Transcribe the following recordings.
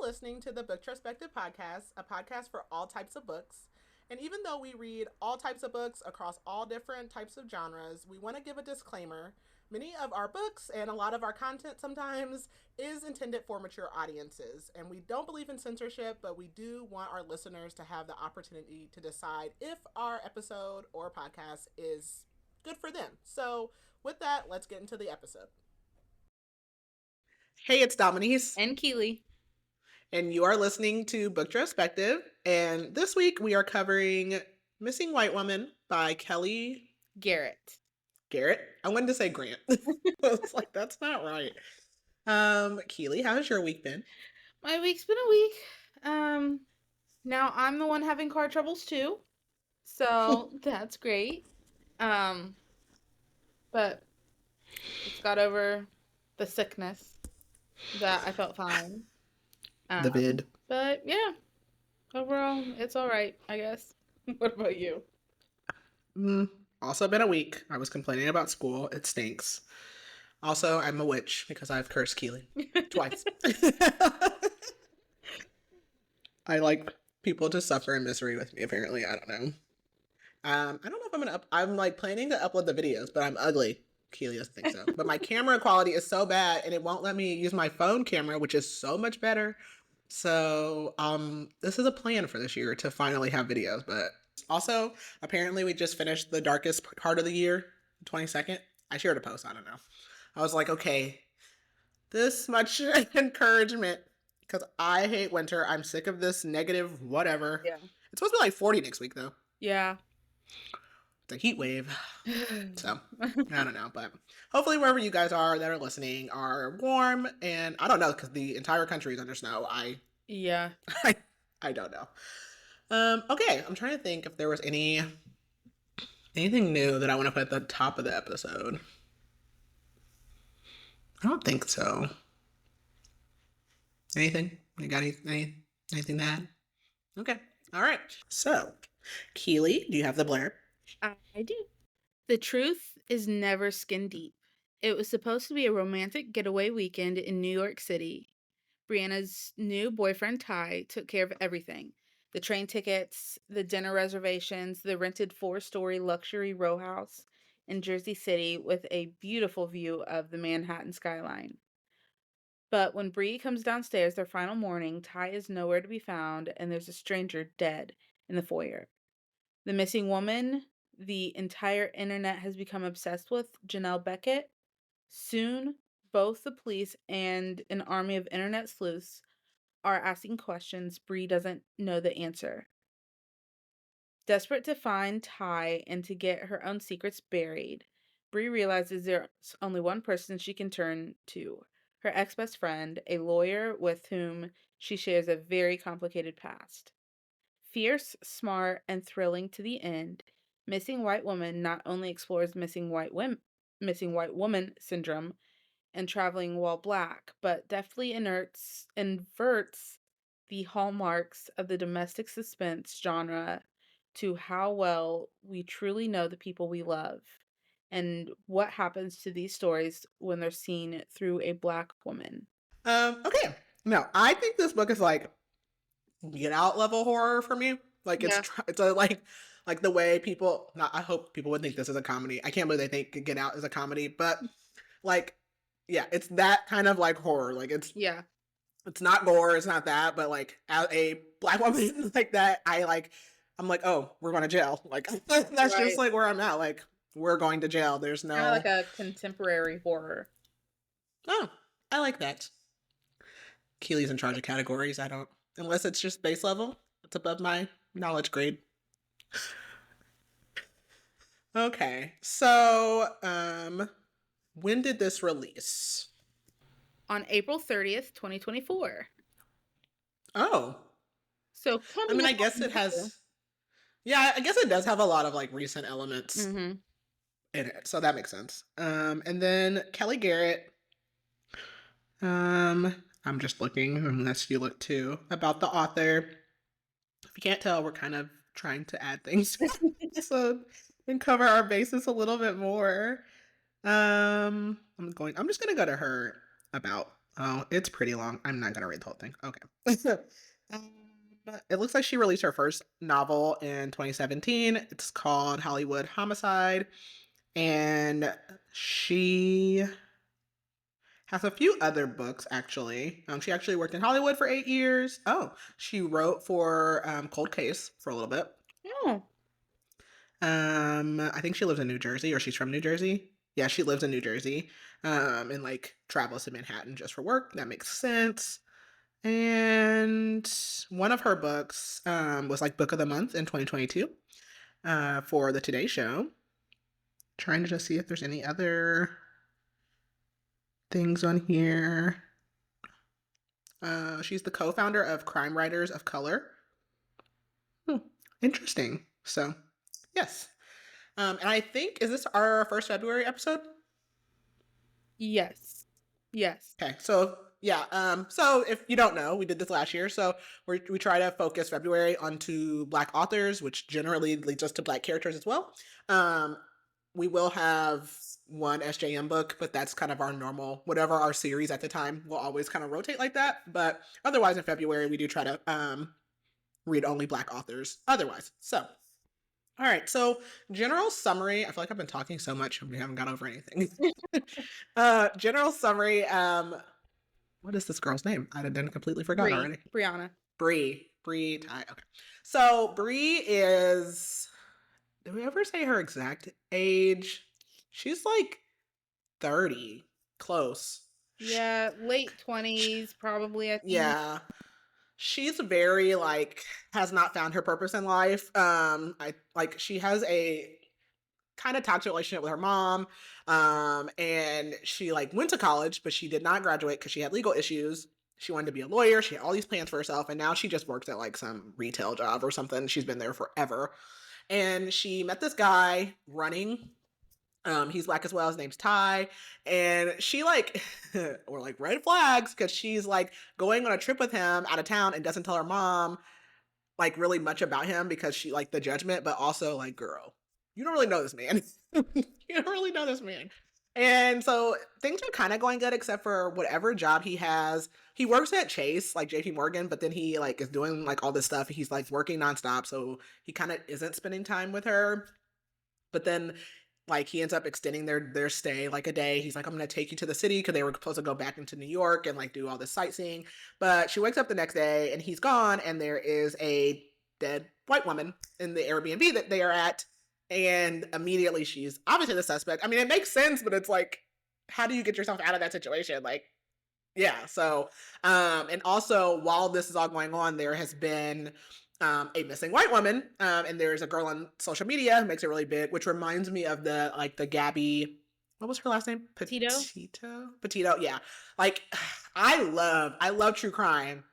listening to the Book Perspective Podcast, a podcast for all types of books. And even though we read all types of books across all different types of genres, we want to give a disclaimer. Many of our books and a lot of our content sometimes is intended for mature audiences. And we don't believe in censorship, but we do want our listeners to have the opportunity to decide if our episode or podcast is good for them. So with that, let's get into the episode. Hey, it's Dominique. And Keely. And you are listening to Book Perspective. And this week we are covering Missing White Woman by Kellye Garrett. I wanted to say Grant. I was like, that's not right. Keely, how's your week been? My week's been a week. Now I'm the one having car troubles too. So that's great. But it's got over the sickness that I felt fine. The vid. But yeah, overall, it's all right, I guess. What about you? Also been a week. I was complaining about school. It stinks. Also, I'm a witch because I've cursed Keely twice. I like people to suffer in misery with me, apparently. I don't know. I don't know if I'm gonna I'm like planning to upload the videos, but I'm ugly. Keely doesn't think so. But my camera quality is so bad and it won't let me use my phone camera, which is so much better. So this is a plan for this year to finally have videos. But also, apparently we just finished the darkest part of the year, 22nd. I shared a post, I don't know. I was like, okay, this much encouragement because I hate winter. I'm sick of this negative whatever. Yeah. It's supposed to be like 40 next week though. Yeah. It's a heat wave. So, I don't know. But hopefully wherever you guys are that are listening are warm. And I don't know because the entire country is under snow. Yeah. I don't know. Okay, I'm trying to think if there was anything new that I want to put at the top of the episode. I don't think so. Anything? You got anything to add? Okay. All right. So, Keely, do you have the blurb? I do. The truth is never skin deep. It was supposed to be a romantic getaway weekend in New York City. Breanna's new boyfriend, Ty, took care of everything. The train tickets, the dinner reservations, the rented 4-story luxury row house in Jersey City with a beautiful view of the Manhattan skyline. But when Bree comes downstairs their final morning, Ty is nowhere to be found and there's a stranger dead in the foyer. The missing woman the entire internet has become obsessed with, Janelle Beckett. Soon, both the police and an army of internet sleuths are asking questions Bree doesn't know the answer. Desperate to find Ty and to get her own secrets buried, Bree realizes there's only one person she can turn to, her ex-best friend, a lawyer with whom she shares a very complicated past. Fierce, smart, and thrilling to the end, Missing White Woman not only explores missing white woman syndrome and traveling while black, but deftly inverts the hallmarks of the domestic suspense genre to how well we truly know the people we love and what happens to these stories when they're seen through a black woman. Okay. No, I think this book is like Get Out level horror for me. Like it's a like the way people. I hope people would think this is a comedy. I can't believe they think Get Out is a comedy, but like, yeah, it's that kind of like horror. Like it's not gore. It's not that, but like as a black woman like that, I'm like, oh, we're going to jail. Like that's right. Just like where I'm at. Like we're going to jail. There's no like a contemporary horror. Oh, I like that. Keely's in charge of categories. I don't. Unless it's just base level. It's above my knowledge grade. Okay. So, when did this release? On April 30th, 2024. Oh. So, I mean, I guess it has... Yeah, I guess it does have a lot of, like, recent elements in it. So that makes sense. And then Kellye Garrett... I'm just looking, unless you look too, about the author. If you can't tell, we're kind of trying to add things so and cover our bases a little bit more. I'm just gonna go to her about Oh, it's pretty long. I'm not gonna read the whole thing. Okay. Um, it looks like she released her first novel in 2017. It's called Hollywood Homicide, and she has a few other books actually. She actually worked in Hollywood for 8 years. Oh, she wrote for Cold Case for a little bit. Oh. I think she lives in New Jersey, or she's from New Jersey. Yeah, she lives in New Jersey. And like travels to Manhattan just for work. That makes sense. And one of her books was like Book of the Month in 2022 for the Today Show. Trying to just see if there's any other things on here. She's the co-founder of Crime Writers of Color. Hmm, interesting. So, yes. And I think, is this our first February episode? Yes. Yes. Okay, so yeah, so if you don't know, we did this last year. So we try to focus February onto Black authors, which generally leads us to Black characters as well. Um, we will have one SJM book, but that's kind of our normal, whatever our series at the time will always kind of rotate like that. But otherwise, in February, we do try to read only Black authors. Otherwise, so all right. So general summary. I feel like I've been talking so much, we haven't got over anything. General summary. What is this girl's name? I done completely forgot Bree. already. Breanna. Bree Ty. Okay. So Bree is. Did we ever say her exact age? She's like 30, close. Yeah, late 20s, probably, I think. Yeah. She's very like has not found her purpose in life. I like she has a kind of toxic relationship with her mom. And she like went to college, but she did not graduate because she had legal issues. She wanted to be a lawyer. She had all these plans for herself, and now she just works at like some retail job or something. She's been there forever. And she met this guy running. He's Black as well. His name's Ty. And she like or like red flags because she's like going on a trip with him out of town and doesn't tell her mom like really much about him because she like the judgment, but also like, girl, you don't really know this man. You don't really know this man. And so things are kind of going good except for whatever job he has. He works at Chase, like JP Morgan, but then he like is doing like all this stuff. He's like working nonstop, so he kind of isn't spending time with her. But then like he ends up extending their stay like a day. He's like, I'm gonna take you to the city because they were supposed to go back into New York and like do all this sightseeing. But she wakes up the next day and he's gone, and there is a dead white woman in the Airbnb that they are at. And immediately she's obviously the suspect. I mean, it makes sense, but it's like, how do you get yourself out of that situation? Like, yeah. So, and also while this is all going on, there has been a missing white woman, and there's a girl on social media who makes it really big, which reminds me of the Gabby. What was her last name? Petito. Yeah. Like, I love true crime,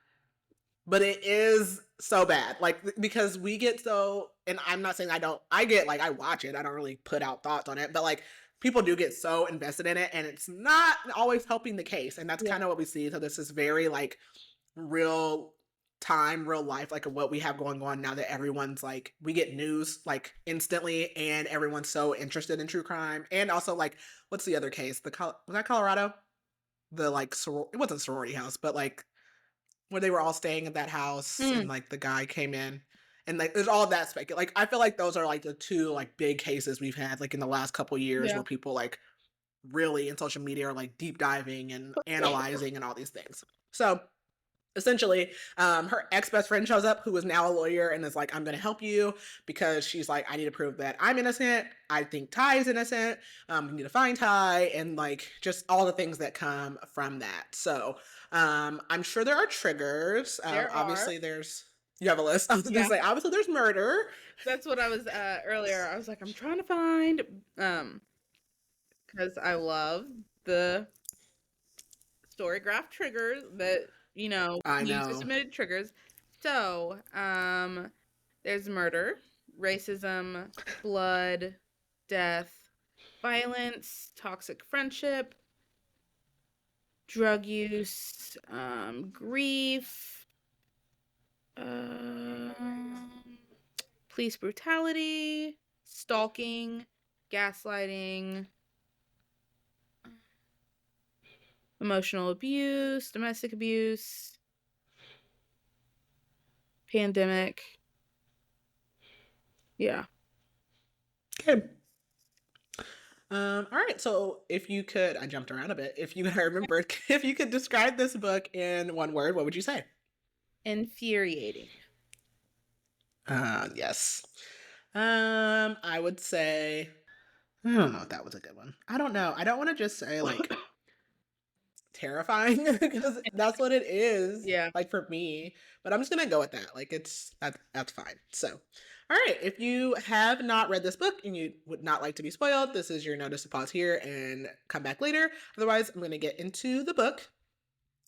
but it is so bad. Like because we get so, and I'm not saying I don't. I get like I watch it. I don't really put out thoughts on it, but like people do get so invested in it, and it's not always helping the case, and that's kind of what we see. So this is very like real time, real life, like what we have going on now that everyone's like, we get news like instantly, and everyone's so interested in true crime. And also like, what's the other case? Was that Colorado? The like, it wasn't sorority house, but like where they were all staying at that house, and like the guy came in. And like, there's all that like I feel like those are like the two like big cases we've had like in the last couple years where people like really in social media are like deep diving and analyzing and all these things. So essentially, her ex-best friend shows up who is now a lawyer and is like, I'm going to help you because she's like, I need to prove that I'm innocent. I think Ty is innocent. We need to find Ty, and like just all the things that come from that. So I'm sure there are triggers. Obviously there's, you have a list. I was going to say, obviously there's murder. That's what I was earlier. I was like, I'm trying to find, because I love the story graph triggers that, you know, user submitted triggers. So, there's murder, racism, blood, death, violence, toxic friendship, drug use, grief, police brutality, stalking, gaslighting. emotional abuse, domestic abuse, pandemic. Yeah. Okay. All right. So if you could, I jumped around a bit. If you I remembered, if you could describe this book in one word, what would you say? Infuriating. Yes. I would say I don't know if that was a good one. I don't know. I don't want to just say like terrifying because that's what it is Yeah. like for me, but I'm just gonna go with that. Like that's fine. So all right, if you have not read this book and you would not like to be spoiled, this is your notice to pause here and come back later. Otherwise, I'm gonna get into the book.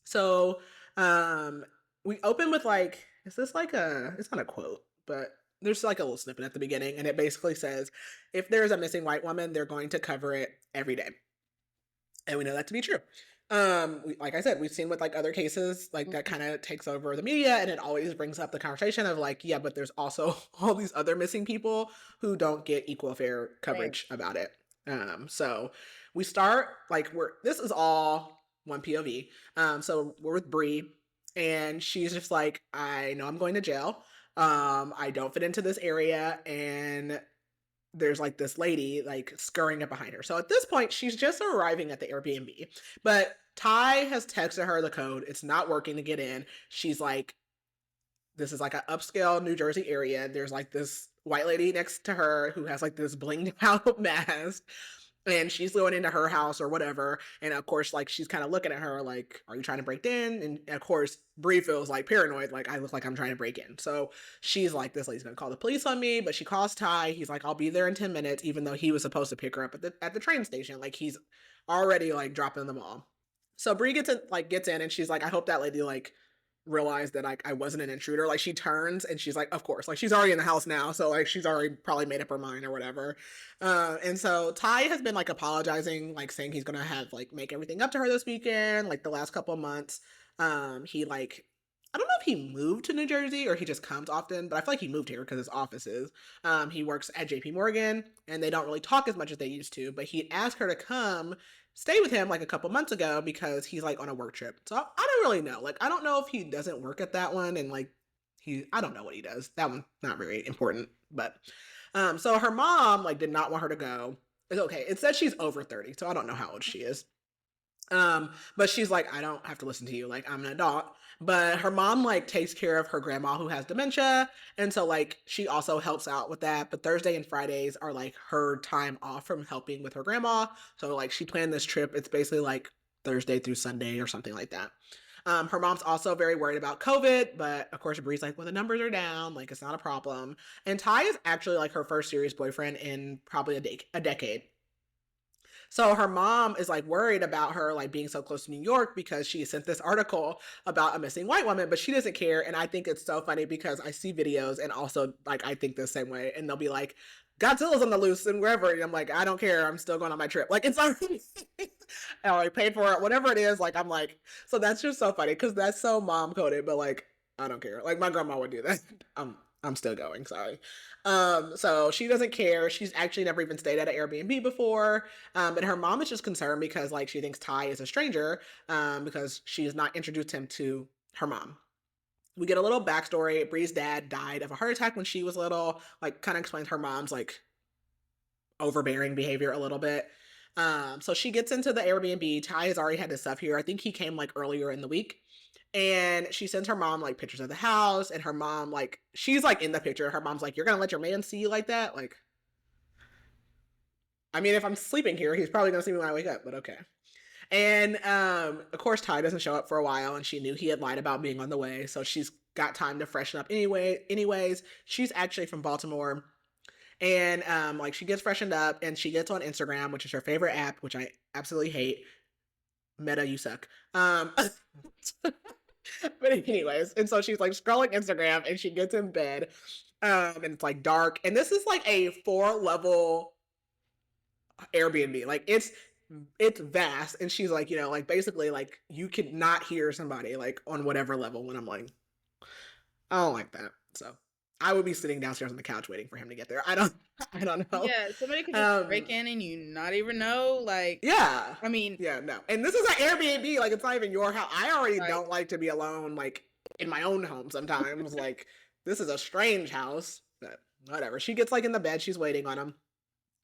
So um we open with like, is this like a, it's not a quote, but there's like a little snippet at the beginning, and it basically says if there's a missing white woman, they're going to cover it every day, and we know that to be true. Like I said, we've seen with like other cases like that Mhm. kind of takes over the media, and it always brings up the conversation of like, yeah, but there's also all these other missing people who don't get equal fair Right. coverage about it. So we start like, we're, this is all one POV. So we're with Bree, and she's just like, I know I'm going to jail. I don't fit into this area, and there's like this lady like scurrying up behind her. So at this point, she's just arriving at the Airbnb. But Ty has texted her the code. It's not working to get in. She's like, this is like an upscale New Jersey area. There's like this white lady next to her who has like this blinged out mask. And she's going into her house or whatever. And of course, like she's kind of looking at her like, are you trying to break in? And of course, Bree feels like paranoid, like I look like I'm trying to break in. So she's like, this lady's gonna call the police on me, but she calls Ty. He's like, I'll be there in 10 minutes, even though he was supposed to pick her up at the train station. Like he's already like dropping them all. So Bree gets in and she's like, I hope that lady like realized that like I wasn't an intruder. Like she turns and she's like, of course, like she's already in the house now, so like she's already probably made up her mind or whatever. And so Ty has been like apologizing, like saying he's gonna have like make everything up to her this weekend, like the last couple of months. He like, I don't know if he moved to New Jersey or he just comes often, but I feel like he moved here because his office is. He works at JP Morgan and they don't really talk as much as they used to, but he asked her to come stay with him like a couple months ago because he's like on a work trip. So I don't really know. Like I don't know if he doesn't work at that one and like I don't know what he does. That one's not very important. But so her mom like did not want her to go. It's okay. It says she's over 30, so I don't know how old she is. But she's like, I don't have to listen to you. Like, I'm an adult. But her mom like takes care of her grandma who has dementia. And so like she also helps out with that. But Thursday and Fridays are like her time off from helping with her grandma. So like she planned this trip. It's basically like Thursday through Sunday or something like that. Her mom's also very worried about COVID, but of course Bree's like, well, the numbers are down, like it's not a problem. And Ty is actually like her first serious boyfriend in probably a decade. So her mom is like worried about her like being so close to New York because she sent this article about a missing white woman, but she doesn't care. And I think it's so funny because I see videos and also like I think the same way, and they'll be like, Godzilla's on the loose and wherever. And I'm like, I don't care. I'm still going on my trip. Like it's already I already paid for it, whatever it is. Like I'm like, so that's just so funny because that's so mom coded, but like I don't care. Like my grandma would do that. I'm still going. Sorry. So she doesn't care. She's actually never even stayed at an Airbnb before. And her mom is just concerned because like she thinks Ty is a stranger, because she has not introduced him to her mom. We get a little backstory. Bree's dad died of a heart attack when she was little. Like kind of explains her mom's like overbearing behavior a little bit. So she gets into the Airbnb. Ty has already had his stuff here. I think he came like earlier in the week. And she sends her mom like pictures of the house, and her mom like she's like in the picture. Her mom's like, "You're gonna let your man see you like that?" Like, I mean, if I'm sleeping here, he's probably gonna see me when I wake up. But okay. And of course, Ty doesn't show up for a while, and she knew he had lied about being on the way, so she's got time to freshen up anyway. Anyways, she's actually from Baltimore, and like she gets freshened up, and she gets on Instagram, which is her favorite app, which I absolutely hate. Meta, you suck. But anyways, and so she's like scrolling Instagram and she gets in bed. And it's like dark. And this is like a 4 level Airbnb. Like it's vast. And she's like, like basically like you could not hear somebody like on whatever level when I'm like, I don't like that. So I would be sitting downstairs on the couch waiting for him to get there. I don't know. Yeah, somebody could just break Um, in and you not even know. Like, yeah. I mean, Yeah, no. And this is an Airbnb, like it's not even your house. I already right. don't like to be alone, like in my own home sometimes. Like, this is a strange house, but whatever. She gets like in the bed, she's waiting on him.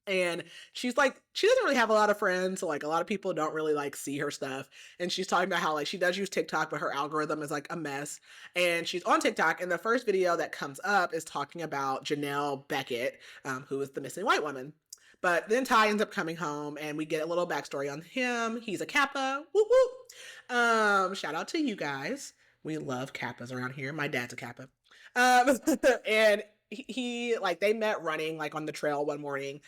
And she's like, she doesn't really have a lot of friends, so like a lot of people don't really like see her stuff. And she's talking about how like she does use TikTok, but her algorithm is like a mess. And she's on TikTok, and the first video that comes up is talking about Janelle Beckett, who is the missing white woman. But then Ty ends up coming home, and we get a little backstory on him. He's a Kappa. Whoop whoop. Shout out to you guys. We love Kappas around here. My dad's a Kappa. Um, and he like they met running like on the trail one morning.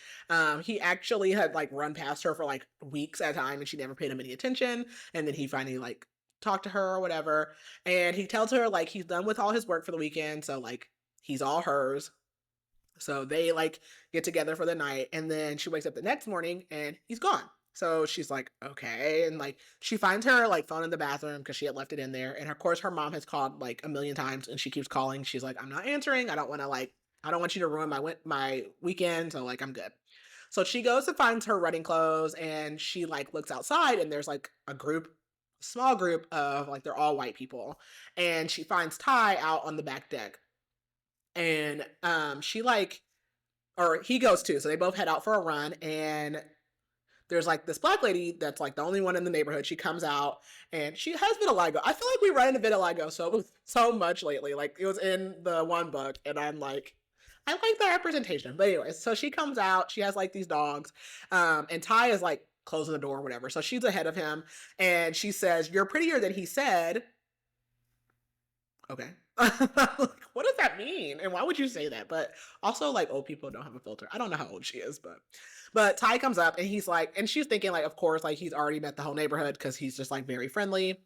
He actually had like run past her for like weeks at a time, and she never paid him any attention. And then he finally like talked to her or whatever, and he tells her like he's done with all his work for the weekend, so like he's all hers. So they like get together for the night, and then she wakes up the next morning and he's gone. So she's like, okay. And like she finds her like phone in the bathroom because she had left it in there. And of course her mom has called like a million times, and she keeps calling. She's like, I'm not answering. I don't want you to ruin my weekend. So like I'm good. So she goes and finds her running clothes, and she like looks outside, and there's like small group of like they're all white people. And she finds Ty out on the back deck. And she like or he goes too. So they both head out for a run, and there's like this black lady that's like the only one in the neighborhood. She comes out, and she has vitiligo. I feel like we run into vitiligo so much lately. Like it was in the one book, and I'm like, I like the representation. But anyways, so she comes out. She has like these dogs, and Ty is like closing the door or whatever. So she's ahead of him, and she says, "You're prettier than he said." Okay. What does that mean? And why would you say that? But also like old people don't have a filter. I don't know how old she is, but Ty comes up, and he's like, and she's thinking like, of course, like he's already met the whole neighborhood because he's just like very friendly.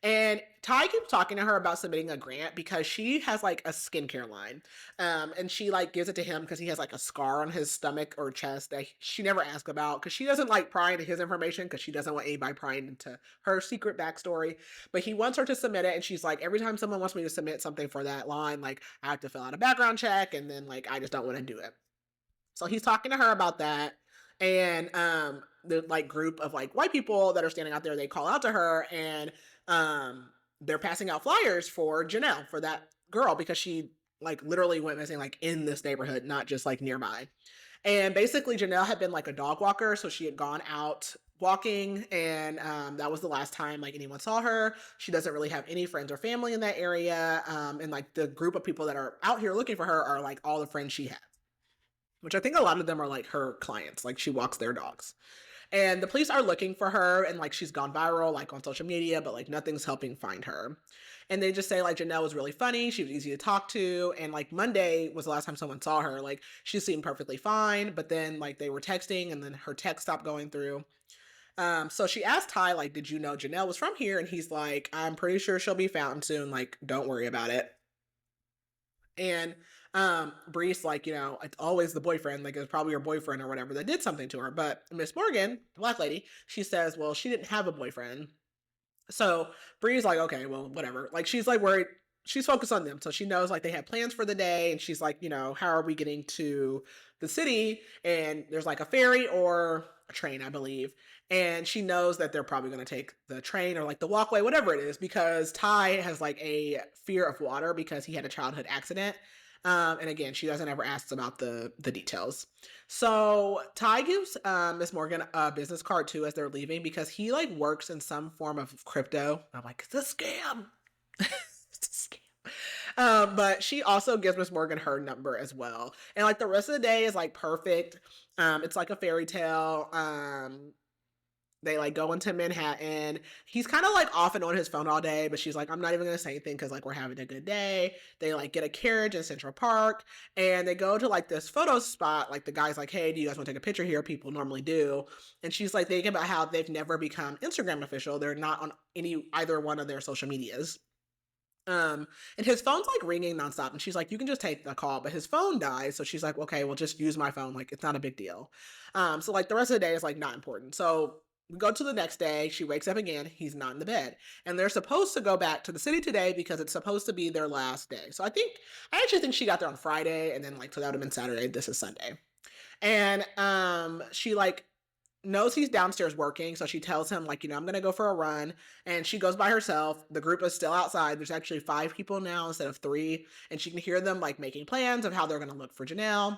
And Ty keeps talking to her about submitting a grant because she has like a skincare line. And she like gives it to him because he has like a scar on his stomach or chest that she never asked about because she doesn't like pry into his information because she doesn't want anybody prying into her secret backstory. But he wants her to submit it, and she's like, every time someone wants me to submit something for that line, like I have to fill out a background check, and then like I just don't want to do it. So he's talking to her about that. And the like group of like white people that are standing out there, they call out to her, and they're passing out flyers for Janelle, for that girl, because she like literally went missing like in this neighborhood, not just like nearby. And basically Janelle had been like a dog walker, so she had gone out walking, and that was the last time like anyone saw her. She doesn't really have any friends or family in that area, and like the group of people that are out here looking for her are like all the friends she has, which I think a lot of them are like her clients, like she walks their dogs. And the police are looking for her, and like she's gone viral like on social media, but like nothing's helping find her. And they just say like Janelle was really funny, she was easy to talk to, and like Monday was the last time someone saw her. Like she seemed perfectly fine, but then like they were texting, and then her text stopped going through. So she asked Ty, like, did you know Janelle was from here? And he's like, I'm pretty sure she'll be found soon. Like, don't worry about it. And Bree's like, it's always the boyfriend, like it's probably your boyfriend or whatever that did something to her. But Miss Morgan, the black lady, she says, well, she didn't have a boyfriend. So Bree's like, okay, well, whatever. Like she's like worried. She's focused on them. So she knows like they have plans for the day, and she's like, how are we getting to the city? And there's like a ferry or a train, I believe. And she knows that they're probably going to take the train or like the walkway, whatever it is, because Ty has like a fear of water because he had a childhood accident. And again, she doesn't ever ask about the details. So Ty gives Miss Morgan a business card too as they're leaving because he like works in some form of crypto. I'm like, it's a scam. It's a scam. But she also gives Miss Morgan her number as well. And like the rest of the day is like perfect. It's like a fairy tale. They like go into Manhattan. He's kind of like off and on his phone all day, but she's like, I'm not even gonna say anything because like we're having a good day. They like get a carriage in Central Park, and they go to like this photo spot. Like the guy's like, hey, do you guys want to take a picture here? People normally do. And she's like thinking about how they've never become Instagram official. They're not on either one of their social medias. And his phone's like ringing nonstop, and she's like, you can just take the call, but his phone dies. So she's like, okay, well just use my phone. Like it's not a big deal. So like the rest of the day is like not important. So we go to the next day. She wakes up again. He's not in the bed. And they're supposed to go back to the city today because it's supposed to be their last day. So I actually think she got there on Friday and then like, so that would have been Saturday. This is Sunday. And she like knows he's downstairs working. So she tells him like, I'm going to go for a run. And she goes by herself. The group is still outside. There's actually 5 people now instead of 3. And she can hear them like making plans of how they're going to look for Janelle.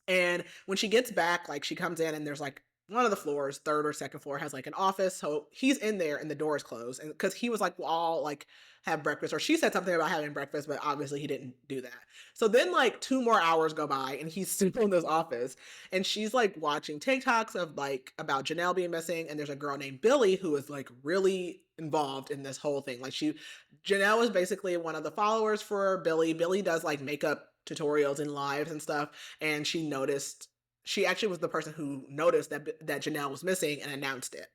And when she gets back, like she comes in and there's like one of the floors, third or second floor, has like an office. So he's in there and the door is closed. And because he was like, we'll all like have breakfast, or she said something about having breakfast, but obviously he didn't do that. So then like 2 more hours go by and he's still in this office and she's like watching TikToks of like about Janelle being missing. And there's a girl named Billy who is like really involved in this whole thing. Like Janelle is basically one of the followers for Billy. Billy does like makeup tutorials and lives and stuff, and she actually was the person who noticed that Janelle was missing and announced it.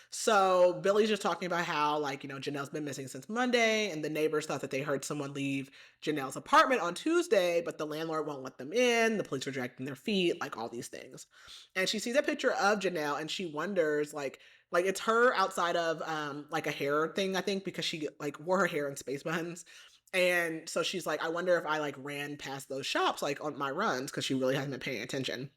So Billy's just talking about how like, Janelle's been missing since Monday, and the neighbors thought that they heard someone leave Janelle's apartment on Tuesday, but the landlord won't let them in. The police are dragging their feet, like all these things. And she sees a picture of Janelle and she wonders like it's her outside of like a hair thing, I think, because she like wore her hair in space buns. And so she's like, I wonder if I like ran past those shops like on my runs, because she really hasn't been paying attention.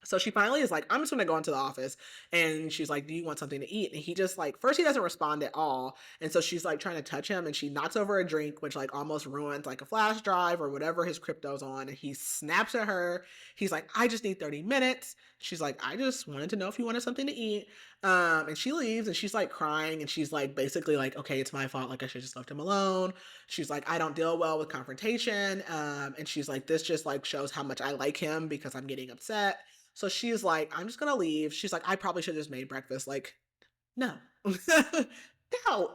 So she finally is like, I'm just gonna go into the office. And she's like, do you want something to eat? And he just like, first he doesn't respond at all. And so she's like trying to touch him and she knocks over a drink, which like almost ruins like a flash drive or whatever his crypto's on. And he snaps at her. He's like, I just need 30 minutes. She's like, I just wanted to know if you wanted something to eat. And she leaves and she's like crying and she's like basically like, okay, it's my fault. Like I should just left him alone. She's like, I don't deal well with confrontation. And she's like, this just like shows how much I like him because I'm getting upset. So she's like, I'm just gonna leave. She's like, I probably should have just made breakfast. Like, no. No.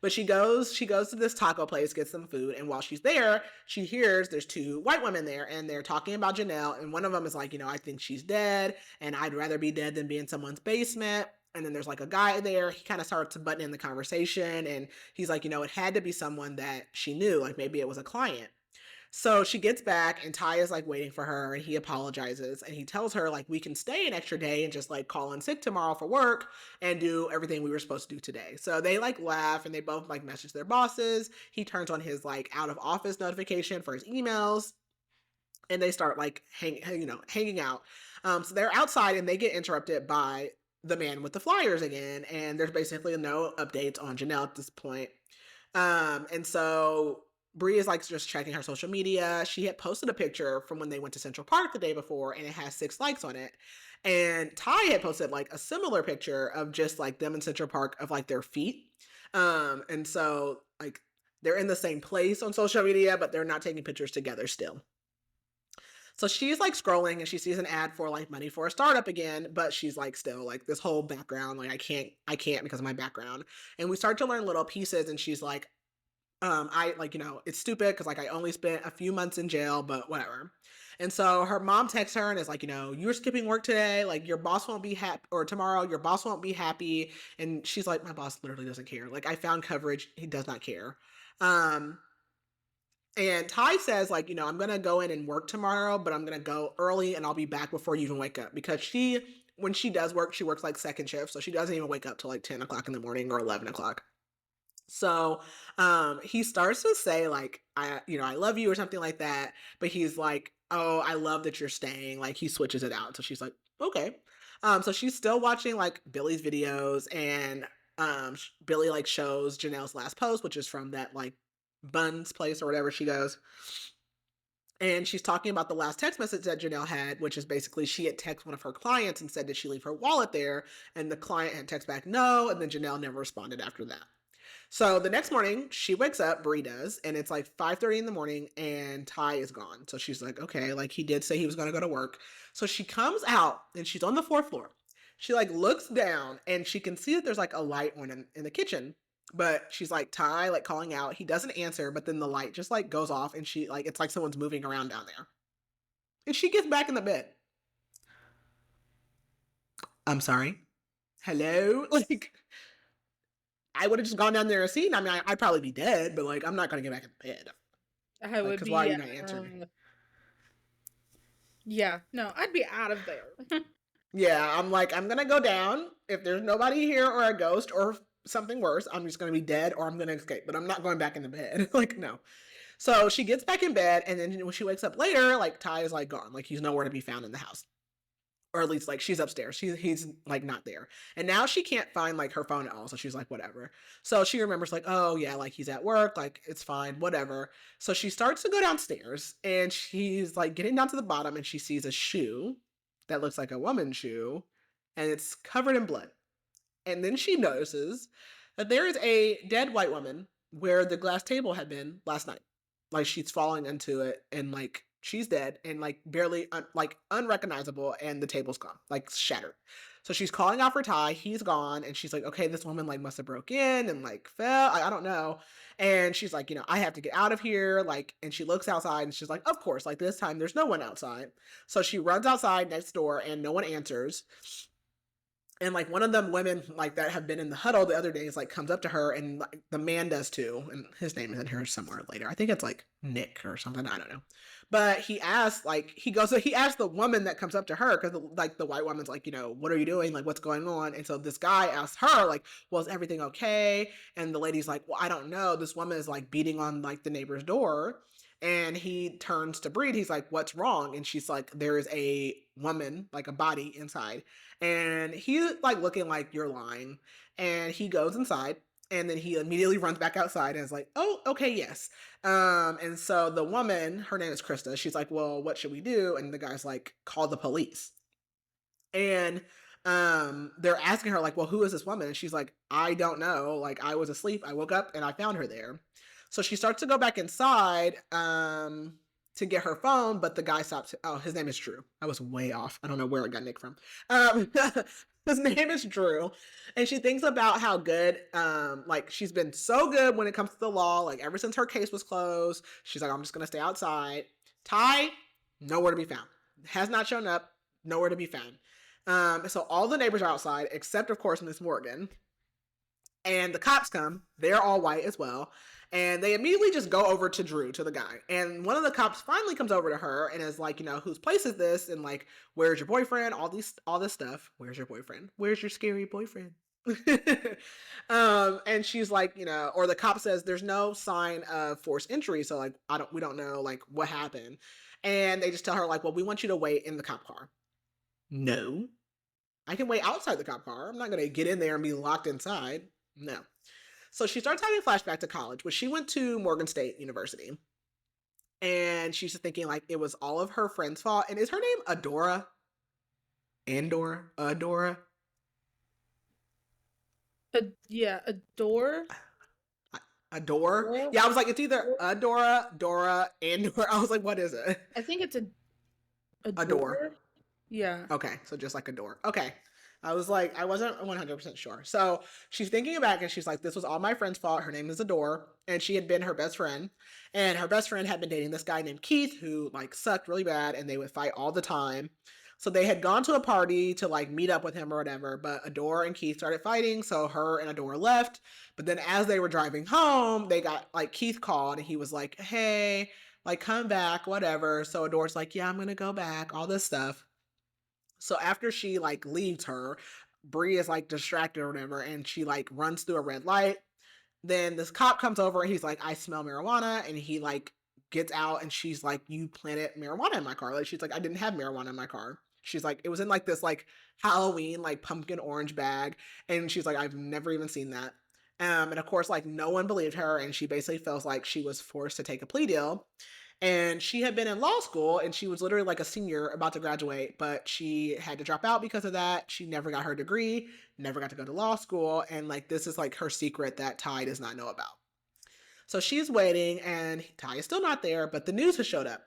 But she goes to this taco place, gets some food, and while she's there, she hears there's 2 white women there, and they're talking about Janelle, and one of them is like, I think she's dead, and I'd rather be dead than be in someone's basement. And then there's like a guy there. He kind of starts to button in the conversation, and he's like, it had to be someone that she knew, like maybe it was a client. So she gets back and Ty is like waiting for her and he apologizes and he tells her like we can stay an extra day and just like call in sick tomorrow for work and do everything we were supposed to do today. So they like laugh and they both like message their bosses. He turns on his like out of office notification for his emails and they start like hanging out. So they're outside and they get interrupted by the man with the flyers again, and there's basically no updates on Janelle at this point. And so Bree is like just checking her social media. She had posted a picture from when they went to Central Park the day before and it has 6 likes on it. And Ty had posted like a similar picture of just like them in Central Park of like their feet. And so like they're in the same place on social media, but they're not taking pictures together still. So she's like scrolling and she sees an ad for like money for a startup again, but she's like still like this whole background, like I can't because of my background. And we start to learn little pieces and she's like, I like, it's stupid because like I only spent a few months in jail, but whatever. And so her mom texts her and is like, you're skipping work today. Like your boss won't be happy, or tomorrow your boss won't be happy. And she's like, my boss literally doesn't care. Like I found coverage. He does not care. And Ty says like, I'm going to go in and work tomorrow, but I'm going to go early and I'll be back before you even wake up, because when she does work, she works like second shift. So she doesn't even wake up till like 10 o'clock in the morning or 11 o'clock. So he starts to say like, I love you or something like that. But he's like, oh, I love that you're staying. Like he switches it out. So she's like, okay. So she's still watching like Billy's videos, and Billy like shows Janelle's last post, which is from that like Buns place or whatever she goes. And she's talking about the last text message that Janelle had, which is basically she had texted one of her clients and said, did she leave her wallet there? And the client had text back no, and then Janelle never responded after that. So the next morning, she wakes up, Bree does, and it's like 5:30 in the morning, and Ty is gone. So she's like, okay, like he did say he was going to go to work. So she comes out, and she's on the 4th floor. She like looks down, and she can see that there's like a light on in the kitchen. But she's like, Ty, like calling out. He doesn't answer, but then the light just like goes off, and she like, it's like someone's moving around down there. And she gets back in the bed. I'm sorry. Hello? Like, I would have just gone down there and seen. I mean, I'd probably be dead, but like, I'm not going to get back in bed. I Like, would because why are be, you not answering me? yeah, no, I'd be out of there. Yeah, I'm like, I'm gonna go down. If there's nobody here or a ghost or something worse, I'm just gonna be dead or I'm gonna escape. But I'm not going back into bed. Like, no. So she gets back in bed, and then when she wakes up later, like Ty is like gone. Like he's nowhere to be found in the house. Or at least like she's upstairs. He's like not there. And now she can't find like her phone at all. So she's like, whatever. So she remembers like, oh yeah, like he's at work, like it's fine, whatever. So she starts to go downstairs and she's like getting down to the bottom and she sees a shoe that looks like a woman's shoe and it's covered in blood. And then she notices that there is a dead white woman where the glass table had been last night. Like she's falling into it and like she's dead and like barely like unrecognizable and the table's gone, like shattered. So she's calling out for Ty. He's gone and she's like, okay, this woman like must have broke in and like fell. I don't know. And she's like, I have to get out of here. Like, and she looks outside and she's like, of course, like this time there's no one outside. So she runs outside next door and no one answers. And like one of them women like that have been in the huddle the other days like comes up to her and like, the man does too, and his name is in here somewhere later. I think it's like Nick or something, I don't know. But he asks like he asks the woman that comes up to her because like the white woman's like, what are you doing, like what's going on? And so this guy asks her like, well, is everything okay? And the lady's like, well, I don't know, this woman is like beating on like the neighbor's door. And he turns to Bree. He's like, what's wrong? And she's like, there is a woman, like a body inside. And he's like looking like, you're lying. And he goes inside and then he immediately runs back outside and is like, oh, okay, yes. And so the woman, her name is Krista, she's like, well, what should we do? And the guy's like, call the police. And they're asking her like, well, who is this woman? And she's like, I don't know, like I was asleep, I woke up and I found her there. So she starts to go back inside to get her phone, but the guy stops. Oh, his name is Drew. I was way off. I don't know where I got Nick from. His name is Drew. And she thinks about how good, like she's been so good when it comes to the law. Like ever since her case was closed, she's like, I'm just going to stay outside. Ty, nowhere to be found. Has not shown up, nowhere to be found. So all the neighbors are outside, except of course Miss Morgan. And the cops come. They're all white as well. And they immediately just go over to Drew, to the guy. And one of the cops finally comes over to her and is like, whose place is this? And like, where's your boyfriend? All this stuff. Where's your boyfriend? Where's your scary boyfriend? And she's like, or the cop says there's no sign of forced entry. So like, we don't know like what happened. And they just tell her like, well, we want you to wait in the cop car. No, I can wait outside the cop car. I'm not going to get in there and be locked inside. No. So she starts having a flashback to college, which she went to Morgan State University. And she's just thinking like it was all of her friends' fault. And is her name Adora? Adora? Yeah, Adore. Adore? Yeah, I was like, it's either Adora, Dora, Andor. I was like, what is it? I think it's Adore. Yeah. Okay, so just like Adore. Okay. I was like, I wasn't 100% sure. So she's thinking back and she's like, this was all my friend's fault. Her name is Adore. And she had been her best friend. And her best friend had been dating this guy named Keith who like sucked really bad and they would fight all the time. So they had gone to a party to like meet up with him or whatever. But Adore and Keith started fighting. So her and Adore left. But then as they were driving home, they got like Keith called and he was like, hey, like come back, whatever. So Adore's like, yeah, I'm going to go back, all this stuff. So after she like leaves her, Bree is like distracted or whatever, and she like runs through a red light. Then this cop comes over and he's like, I smell marijuana, and he like gets out and she's like, you planted marijuana in my car. Like she's like, I didn't have marijuana in my car. She's like, it was in like this like Halloween like pumpkin orange bag, and she's like, I've never even seen that. And of course, like no one believed her, and she basically feels like she was forced to take a plea deal. And she had been in law school and she was literally like a senior about to graduate, but she had to drop out because of that. She never got her degree, never got to go to law school. And like, this is like her secret that Ty does not know about. So she's waiting and Ty is still not there, but the news has showed up.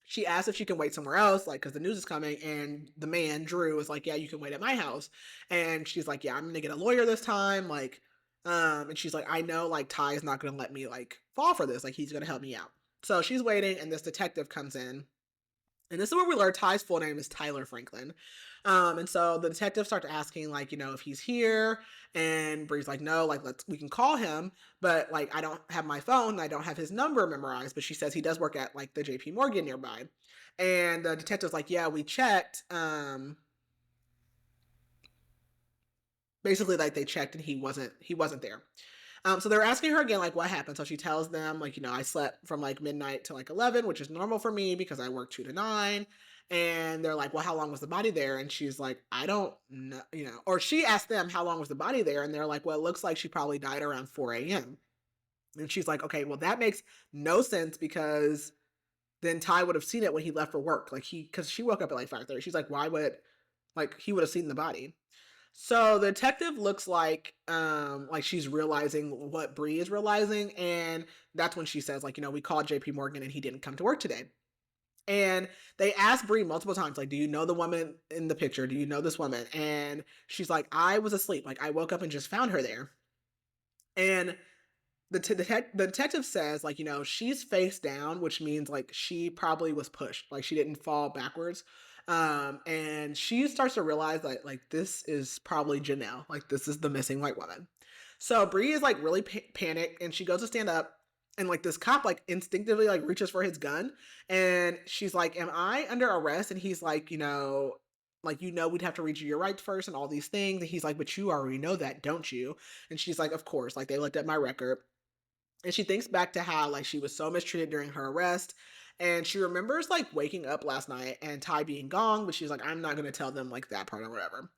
She asks if she can wait somewhere else, like, because the news is coming. And the man, Drew, is like, yeah, you can wait at my house. And she's like, yeah, I'm going to get a lawyer this time. Like, and she's like, I know like Ty is not going to let me like fall for this. Like, he's going to help me out. So she's waiting, and this detective comes in. And this is where we learn Ty's full name is Tyler Franklin. And so the detective starts asking, like, if he's here. And Bree's like, no, like, we can call him. But, like, I don't have my phone. I don't have his number memorized. But she says he does work at, like, the JP Morgan nearby. And the detective's like, yeah, we checked. basically like they checked and he wasn't there. So they're asking her again, like, what happened? So she tells them, like, I slept from like midnight to like 11, which is normal for me because I work 2 to 9. And they're like, well, how long was the body there? And she's like, I don't know, or she asked them, how long was the body there? And they're like, well, it looks like she probably died around 4 a.m. And she's like, okay, well, that makes no sense because then Ty would have seen it when he left for work. Because she woke up at like 5:30. She's like, why would, like, he would have seen the body. So the detective looks like she's realizing what Bree is realizing, and that's when she says, like, we called JP Morgan and he didn't come to work today. And they asked Bree multiple times, like, do you know the woman in the picture? Do you know this woman? And she's like, I was asleep. Like, I woke up and just found her there. And the detective says, like, she's face down, which means like she probably was pushed, like she didn't fall backwards. And she starts to realize that like this is probably Janelle, like this is the missing white woman. So Bree is like really panicked, and she goes to stand up, and like this cop like instinctively like reaches for his gun, and she's like, "Am I under arrest?" And he's like, like we'd have to read you your rights first and all these things. And he's like, "But you already know that, don't you?" And she's like, "Of course." Like they looked at my record. And she thinks back to how like she was so mistreated during her arrest. And she remembers like waking up last night and Ty being gone, but she's like, I'm not gonna tell them like that part or whatever.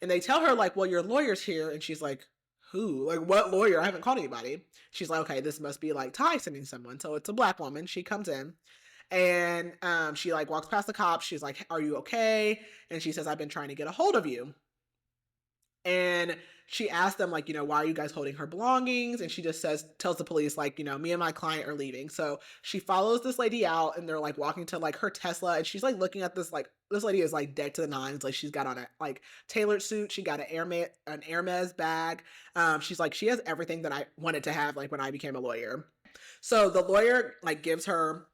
And they tell her, like, well, your lawyer's here, and she's like, who? Like, what lawyer? I haven't called anybody. She's like, okay, this must be like Ty sending someone. So it's a black woman. She comes in, and she like walks past the cops. She's like, are you okay? And she says, I've been trying to get a hold of you. And she asked them, like, why are you guys holding her belongings? And she just tells the police, like, me and my client are leaving. So she follows this lady out, and they're like walking to like her Tesla, and she's like looking at this, like, this lady is like decked to the nines. Like she's got on a like tailored suit. She got an Hermes bag. She's like, she has everything that I wanted to have, like when I became a lawyer. So the lawyer like gives her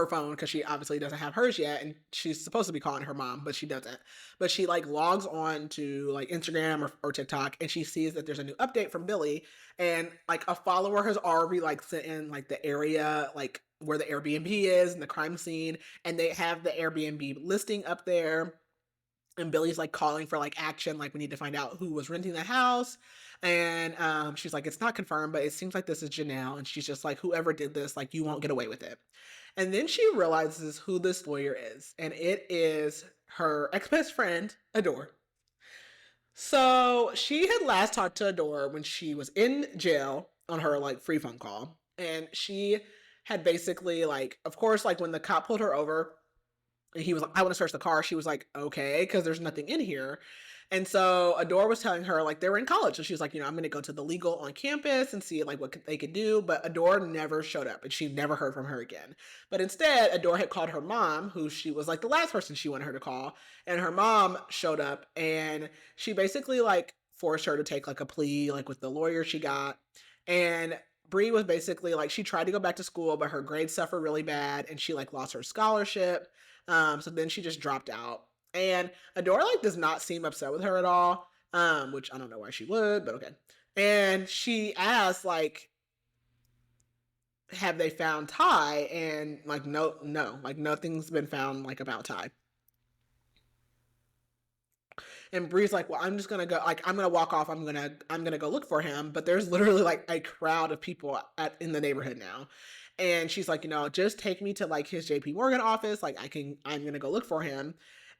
phone because she obviously doesn't have hers yet, and she's supposed to be calling her mom, but she doesn't. But she like logs on to like Instagram or TikTok, and she sees that there's a new update from Billy, and like a follower has already like sent in like the area like where the Airbnb is and the crime scene, and they have the Airbnb listing up there. And Billy's like calling for like action, like we need to find out who was renting the house. And she's like, it's not confirmed, but it seems like this is Janelle. And she's just like, whoever did this, like, you won't get away with it. And then she realizes who this lawyer is, and it is her ex-best friend, Adore. So she had last talked to Adore when she was in jail on her like free phone call. And she had basically like, of course, like when the cop pulled her over, and he was like, I want to search the car. She was like, okay, because there's nothing in here. And so Adore was telling her, like, they were in college. So she was like, I'm going to go to the legal on campus and see, like, what they could do. But Adore never showed up, and she never heard from her again. But instead, Adore had called her mom, who she was, like, the last person she wanted her to call. And her mom showed up, and she basically, like, forced her to take, like, a plea, like, with the lawyer she got. And Bree was basically, like, she tried to go back to school, but her grades suffered really bad, and she, like, lost her scholarship. So then she just dropped out. And Adore like does not seem upset with her at all. Which I don't know why she would, but okay. And she asks, like, have they found Ty? And like, no, like nothing's been found like about Ty. And Bree's like, well, I'm just gonna go, like, I'm gonna walk off, I'm gonna go look for him. But there's literally like a crowd of people in the neighborhood now. And she's like, just take me to like his JP Morgan office. Like I'm gonna go look for him.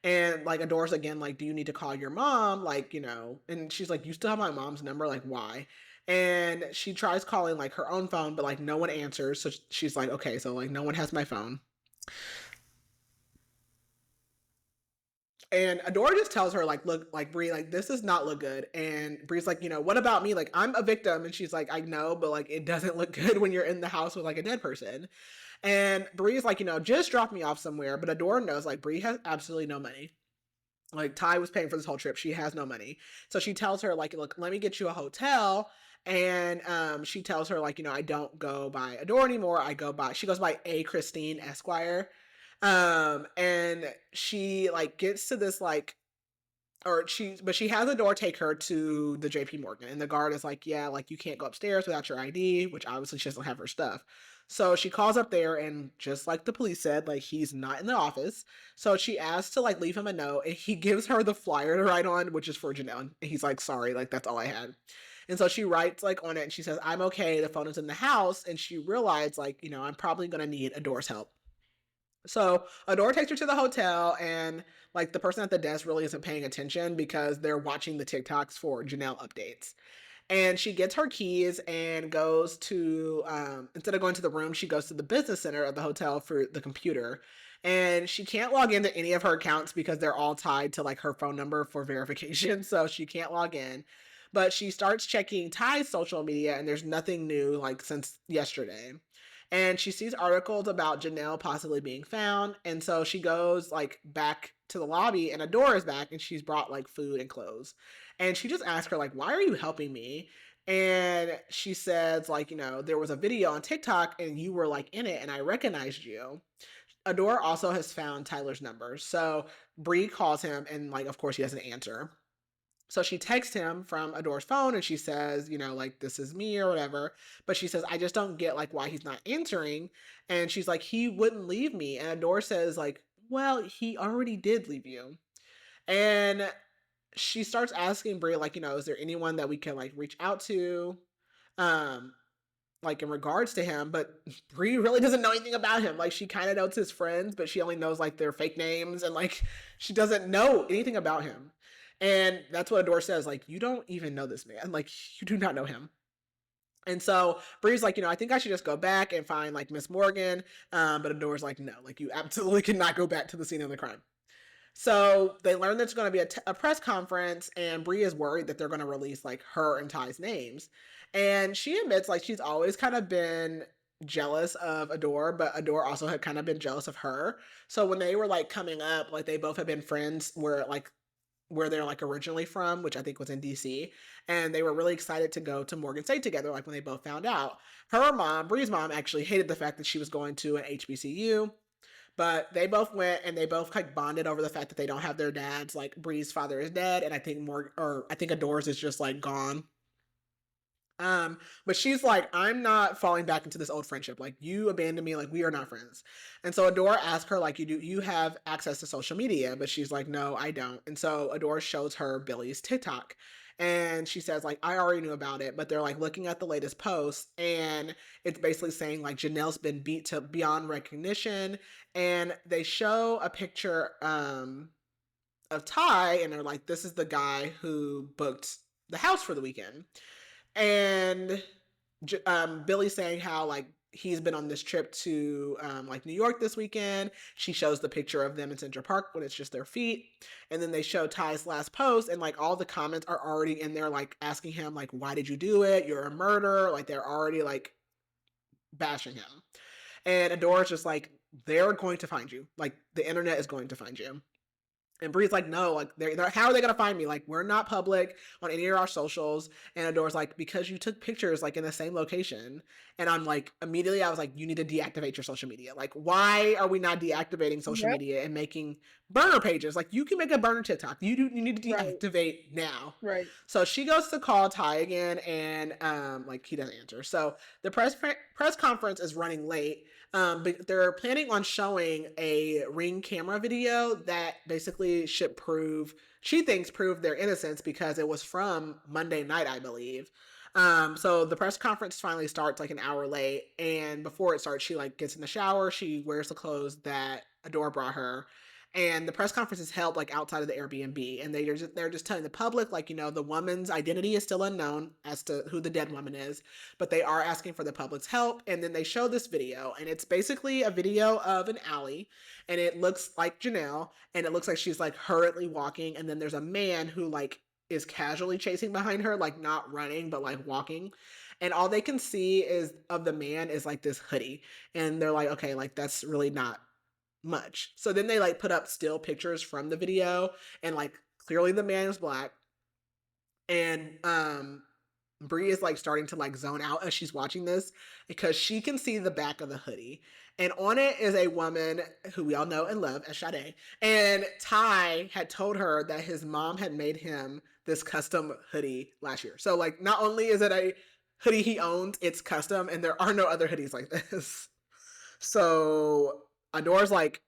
And like Adore's again, like, do you need to call your mom? Like, and she's like, you still have my mom's number? Like, why? And she tries calling like her own phone, but like no one answers. So she's like, okay, so like no one has my phone. And Adora just tells her, like, look, like, Bree, like, this does not look good. And Bree's like, what about me? Like, I'm a victim. And she's like, I know, but like, it doesn't look good when you're in the house with like a dead person. And Bree's like, just drop me off somewhere. But Adora knows, like, Bree has absolutely no money. Like, Ty was paying for this whole trip. She has no money. So she tells her, like, look, let me get you a hotel. And she tells her, like, I don't go by Adore anymore. She goes by A. Christine Esquire. And she like gets to this like, but she has Adore take her to the JP Morgan, and the guard is like, yeah, like you can't go upstairs without your ID, which obviously she doesn't have her stuff. So she calls up there, and just like the police said, like, he's not in the office. So she asks to like leave him a note, and he gives her the flyer to write on, which is for Janelle. And he's like, sorry, like that's all I had. And so she writes like on it, and she says, I'm okay. The phone is in the house. And she realized, like, I'm probably gonna need Adore's help. So Adore takes her to the hotel, and like the person at the desk really isn't paying attention because they're watching the TikToks for Janelle updates. And she gets her keys and goes to, instead of going to the room, she goes to the business center of the hotel for the computer. And she can't log into any of her accounts because they're all tied to like her phone number for verification. So she can't log in. But she starts checking Ty's social media, and there's nothing new like since yesterday. And she sees articles about Janelle possibly being found. And so she goes like back to the lobby, and Adore is back, and she's brought like food and clothes. And she just asks her, like, why are you helping me? And she says, like, there was a video on TikTok and you were like in it and I recognized you. Adore also has found Tyler's number. So Bree calls him, and like, of course, he doesn't answer. So she texts him from Adore's phone, and she says, like, this is me or whatever. But she says, I just don't get like why he's not answering. And she's like, he wouldn't leave me. And Adore says, like, well, he already did leave you. And she starts asking Bree, like, is there anyone that we can like reach out to? Um, like in regards to him, but Bree really doesn't know anything about him. Like she kind of knows his friends, but she only knows like their fake names, and like she doesn't know anything about him. And that's what Adore says, like, you don't even know this man. Like, you do not know him. And so Bree's like, I think I should just go back and find like Miss Morgan. But Adore's like, no, like you absolutely cannot go back to the scene of the crime. So they learn there's going to be a press conference, and Bree is worried that they're going to release like her and Ty's names. And she admits like she's always kind of been jealous of Adore, but Adore also had kind of been jealous of her. So when they were like coming up, like they both had been friends where they're like originally from, which I think was in DC. And they were really excited to go to Morgan State together, like when they both found out. Her mom, Bree's mom, actually hated the fact that she was going to an HBCU. But they both went, and they both like bonded over the fact that they don't have their dads. Like Bree's father is dead, and I think I think Adore's is just like gone. But she's like, I'm not falling back into this old friendship. Like you abandoned me, like we are not friends. And so Adore asks her, like, you have access to social media? But she's like, no, I don't. And so Adore shows her Billy's TikTok. And she says, like, I already knew about it, but they're like looking at the latest post, and it's basically saying like Janelle's been beat to beyond recognition. And they show a picture of Ty, and they're like, this is the guy who booked the house for the weekend. And Billy's saying how like he's been on this trip to like New York this weekend. She shows the picture of them in Central Park when it's just their feet. And then they show Ty's last post, and like all the comments are already in there, like asking him like, why did you do it? You're a murderer. Like they're already like bashing him. And Adora's just like, they're going to find you. Like the internet is going to find you. And Bree's like, no, like, how are they going to find me? Like, we're not public on any of our socials. And Adore's like, because you took pictures, like, in the same location. And I'm like, immediately I was like, you need to deactivate your social media. Like, why are we not deactivating social media and making burner pages? Like, you can make a burner TikTok. You need to deactivate now. Right. So she goes to call Ty again, and, like, he doesn't answer. So the press conference is running late. But they're planning on showing a Ring camera video that basically should she thinks prove their innocence because it was from Monday night, I believe. So the press conference finally starts like an hour late, and before it starts, she like gets in the shower, she wears the clothes that Adore brought her. And the press conference is held like outside of the Airbnb, and they're just telling the public, like, the woman's identity is still unknown as to who the dead woman is, but they are asking for the public's help. And then they show this video, and it's basically a video of an alley, and it looks like Janelle, and it looks like she's like hurriedly walking, and then there's a man who like is casually chasing behind her, like not running, but like walking. And all they can see is of the man is like this hoodie, and they're like, okay, like that's really not much. So then they like put up still pictures from the video, and like clearly the man is black. And Bree is like starting to like zone out as she's watching this because she can see the back of the hoodie, and on it is a woman who we all know and love as Sade. And Ty had told her that his mom had made him this custom hoodie last year. So like not only is it a hoodie he owns, it's custom, and there are no other hoodies like this. So Adora's like,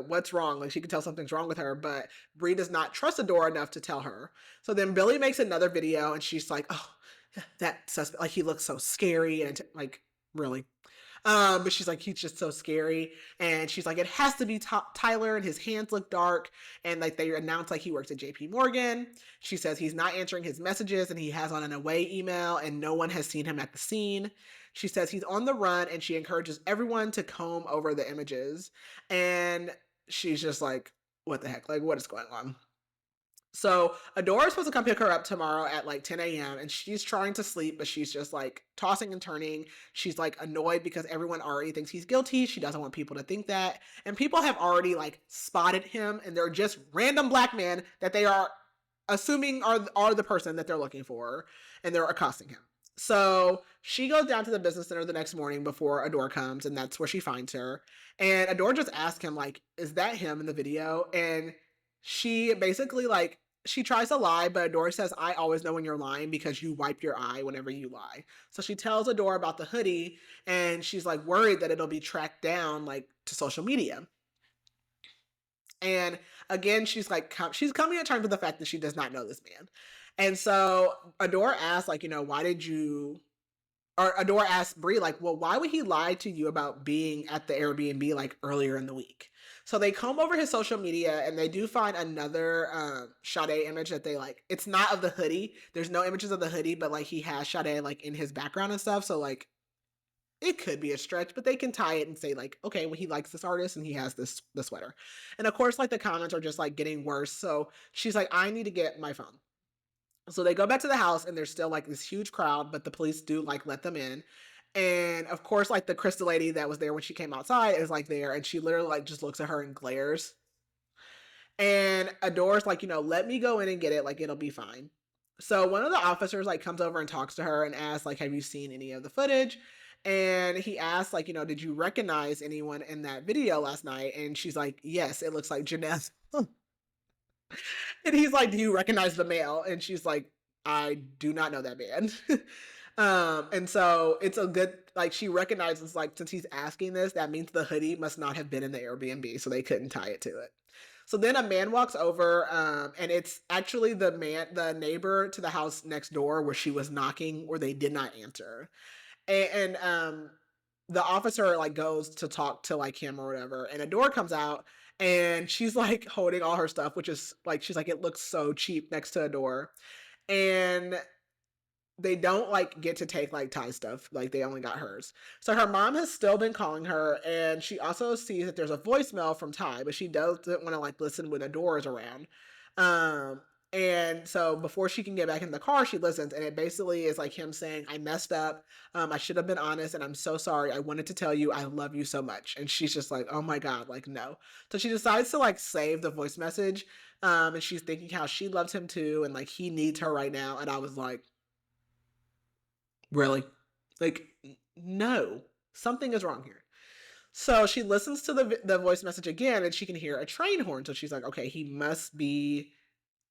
what's wrong? Like, she can tell something's wrong with her, but Bree does not trust Adora enough to tell her. So then Billy makes another video, and she's like, oh, that suspect, like, he looks so scary, and like, really. But she's like, he's just so scary. And she's like, it has to be Tyler, and his hands look dark. And like, they announce like he works at JP Morgan. She says he's not answering his messages, and he has on an away email, and no one has seen him at the scene. She says he's on the run, and she encourages everyone to comb over the images. And she's just like, what the heck? Like, what is going on? So Adora's supposed to come pick her up tomorrow at like 10 a.m. and she's trying to sleep, but she's just like tossing and turning. She's like annoyed because everyone already thinks he's guilty. She doesn't want people to think that. And people have already like spotted him, and they're just random black men that they are assuming are the person that they're looking for, and they're accosting him. So she goes down to the business center the next morning before Adora comes, and that's where she finds her. And Adora just asks him, like, is that him in the video? And she basically like, she tries to lie, but Adora says, I always know when you're lying because you wipe your eye whenever you lie. So she tells Adora about the hoodie, and she's like worried that it'll be tracked down like to social media. And again, she's like, she's coming to terms with the fact that she does not know this man. And so Adora asks, like, why did you, or Adora asks Bree, like, well, why would he lie to you about being at the Airbnb like earlier in the week? So they comb over his social media, and they do find another Sade image that they like. It's not of the hoodie. There's no images of the hoodie, but like he has Sade like in his background and stuff. So like it could be a stretch, but they can tie it and say like, okay, well, he likes this artist and he has the sweater. And of course, like the comments are just like getting worse. So she's like, I need to get my phone. So they go back to the house, and there's still like this huge crowd, but the police do like let them in. And of course, like the crystal lady that was there when she came outside is like there, and she literally like just looks at her and glares. And Adora's like, let me go in and get it. Like, it'll be fine. So one of the officers like comes over and talks to her and asks, like, have you seen any of the footage? And he asks, like, did you recognize anyone in that video last night? And she's like, yes, it looks like Janelle. And he's like, do you recognize the male? And she's like, I do not know that man. And so it's a good, like, she recognizes, like, since he's asking this, that means the hoodie must not have been in the Airbnb, so they couldn't tie it to it. So then a man walks over, and it's actually the neighbor to the house next door where she was knocking, where they did not answer. And the officer like goes to talk to like him or whatever, and Adora comes out, and she's like holding all her stuff, which is like, she's like, it looks so cheap next to Adora. And they don't like get to take like Ty's stuff, like they only got hers. So her mom has still been calling her, and she also sees that there's a voicemail from Ty, but she doesn't want to like listen when Adora's around. um and so before she can get back in the car, she listens, and it basically is like him saying, I messed up. I should have been honest, and I'm so sorry. I wanted to tell you I love you so much. And she's just like, oh my God, like, no. So she decides to like save the voice message. And she's thinking how she loves him too, and like he needs her right now. And I was like, really? Like, no, something is wrong here. So she listens to the voice message again, and she can hear a train horn. So she's like, okay, he must be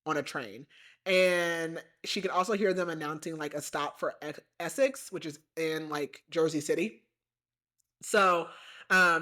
on a train. And she can also hear them announcing like a stop for Essex, which is in like Jersey City. So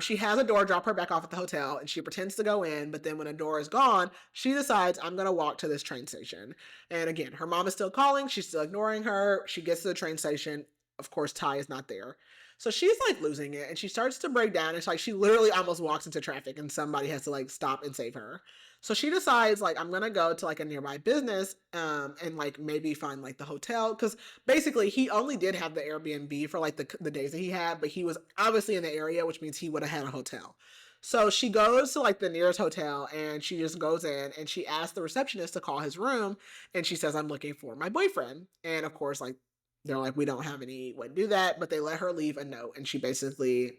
she has Adora drop her back off at the hotel, and she pretends to go in, but then when Adora is gone, she decides, I'm going to walk to this train station. And again, her mom is still calling. She's still ignoring her. She gets to the train station. Of course, Ty is not there. So she's like losing it, and she starts to break down. It's like she literally almost walks into traffic, and somebody has to like stop and save her. So she decides, like, I'm gonna go to like a nearby business, and like maybe find like the hotel, because basically he only did have the Airbnb for like the days that he had, but he was obviously in the area, which means he would have had a hotel. So she goes to like the nearest hotel, and she just goes in, and she asks the receptionist to call his room, and she says, I'm looking for my boyfriend. And of course, like, they're like, we don't have any way to do that, but they let her leave a note, and she basically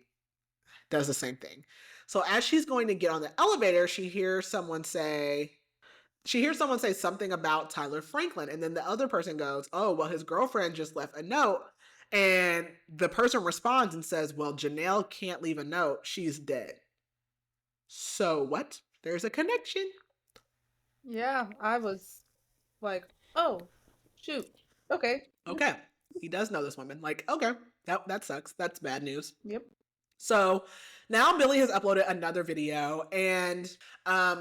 does the same thing. So as she's going to get on the elevator, she hears someone say something about Tyler Franklin, and then the other person goes, oh, well, his girlfriend just left a note. And the person responds and says, well, Janelle can't leave a note. She's dead. So what? There's a connection. Yeah, I was like, oh, shoot. Okay. Okay. He does know this woman. Like, okay, that sucks. That's bad news. Yep. So now Billy has uploaded another video, and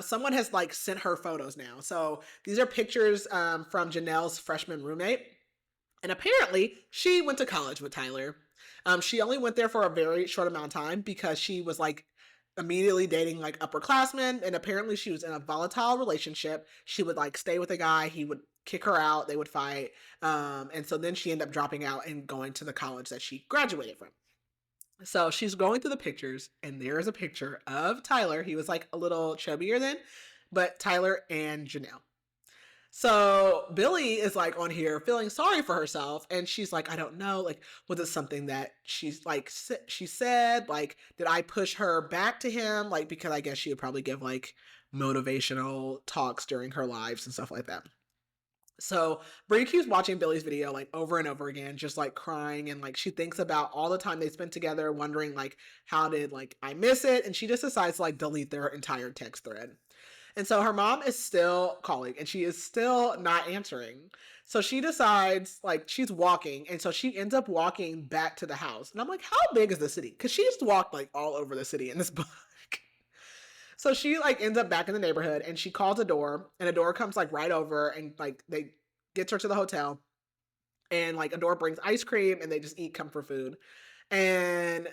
someone has like sent her photos now. So these are pictures from Janelle's freshman roommate. And apparently she went to college with Tyler. She only went there for a very short amount of time because she was like immediately dating like upperclassmen. And apparently she was in a volatile relationship. She would like stay with a guy. He would kick her out. They would fight. And so then she ended up dropping out and going to the college that she graduated from. So she's going through the pictures, and there is a picture of Tyler. He was like a little chubbier then, but Tyler and Janelle. So Billy is like on here feeling sorry for herself, and she's like, I don't know, like, was it something that she's like she said, like, did I push her back to him, like, because I guess she would probably give like motivational talks during her lives and stuff like that. So Bree keeps watching Billy's video like over and over again, just like crying, and like she thinks about all the time they spent together, wondering like how did like I miss it, and she just decides to like delete their entire text thread. And so her mom is still calling, and she is still not answering. So she decides like she's walking, and so she ends up walking back to the house. And I'm like, how big is the city? Because she just walked like all over the city in this book. So she like ends up back in the neighborhood, and she calls a door, and a door comes like right over, and like they gets her to the hotel, and like a door brings ice cream, and they just eat comfort food. And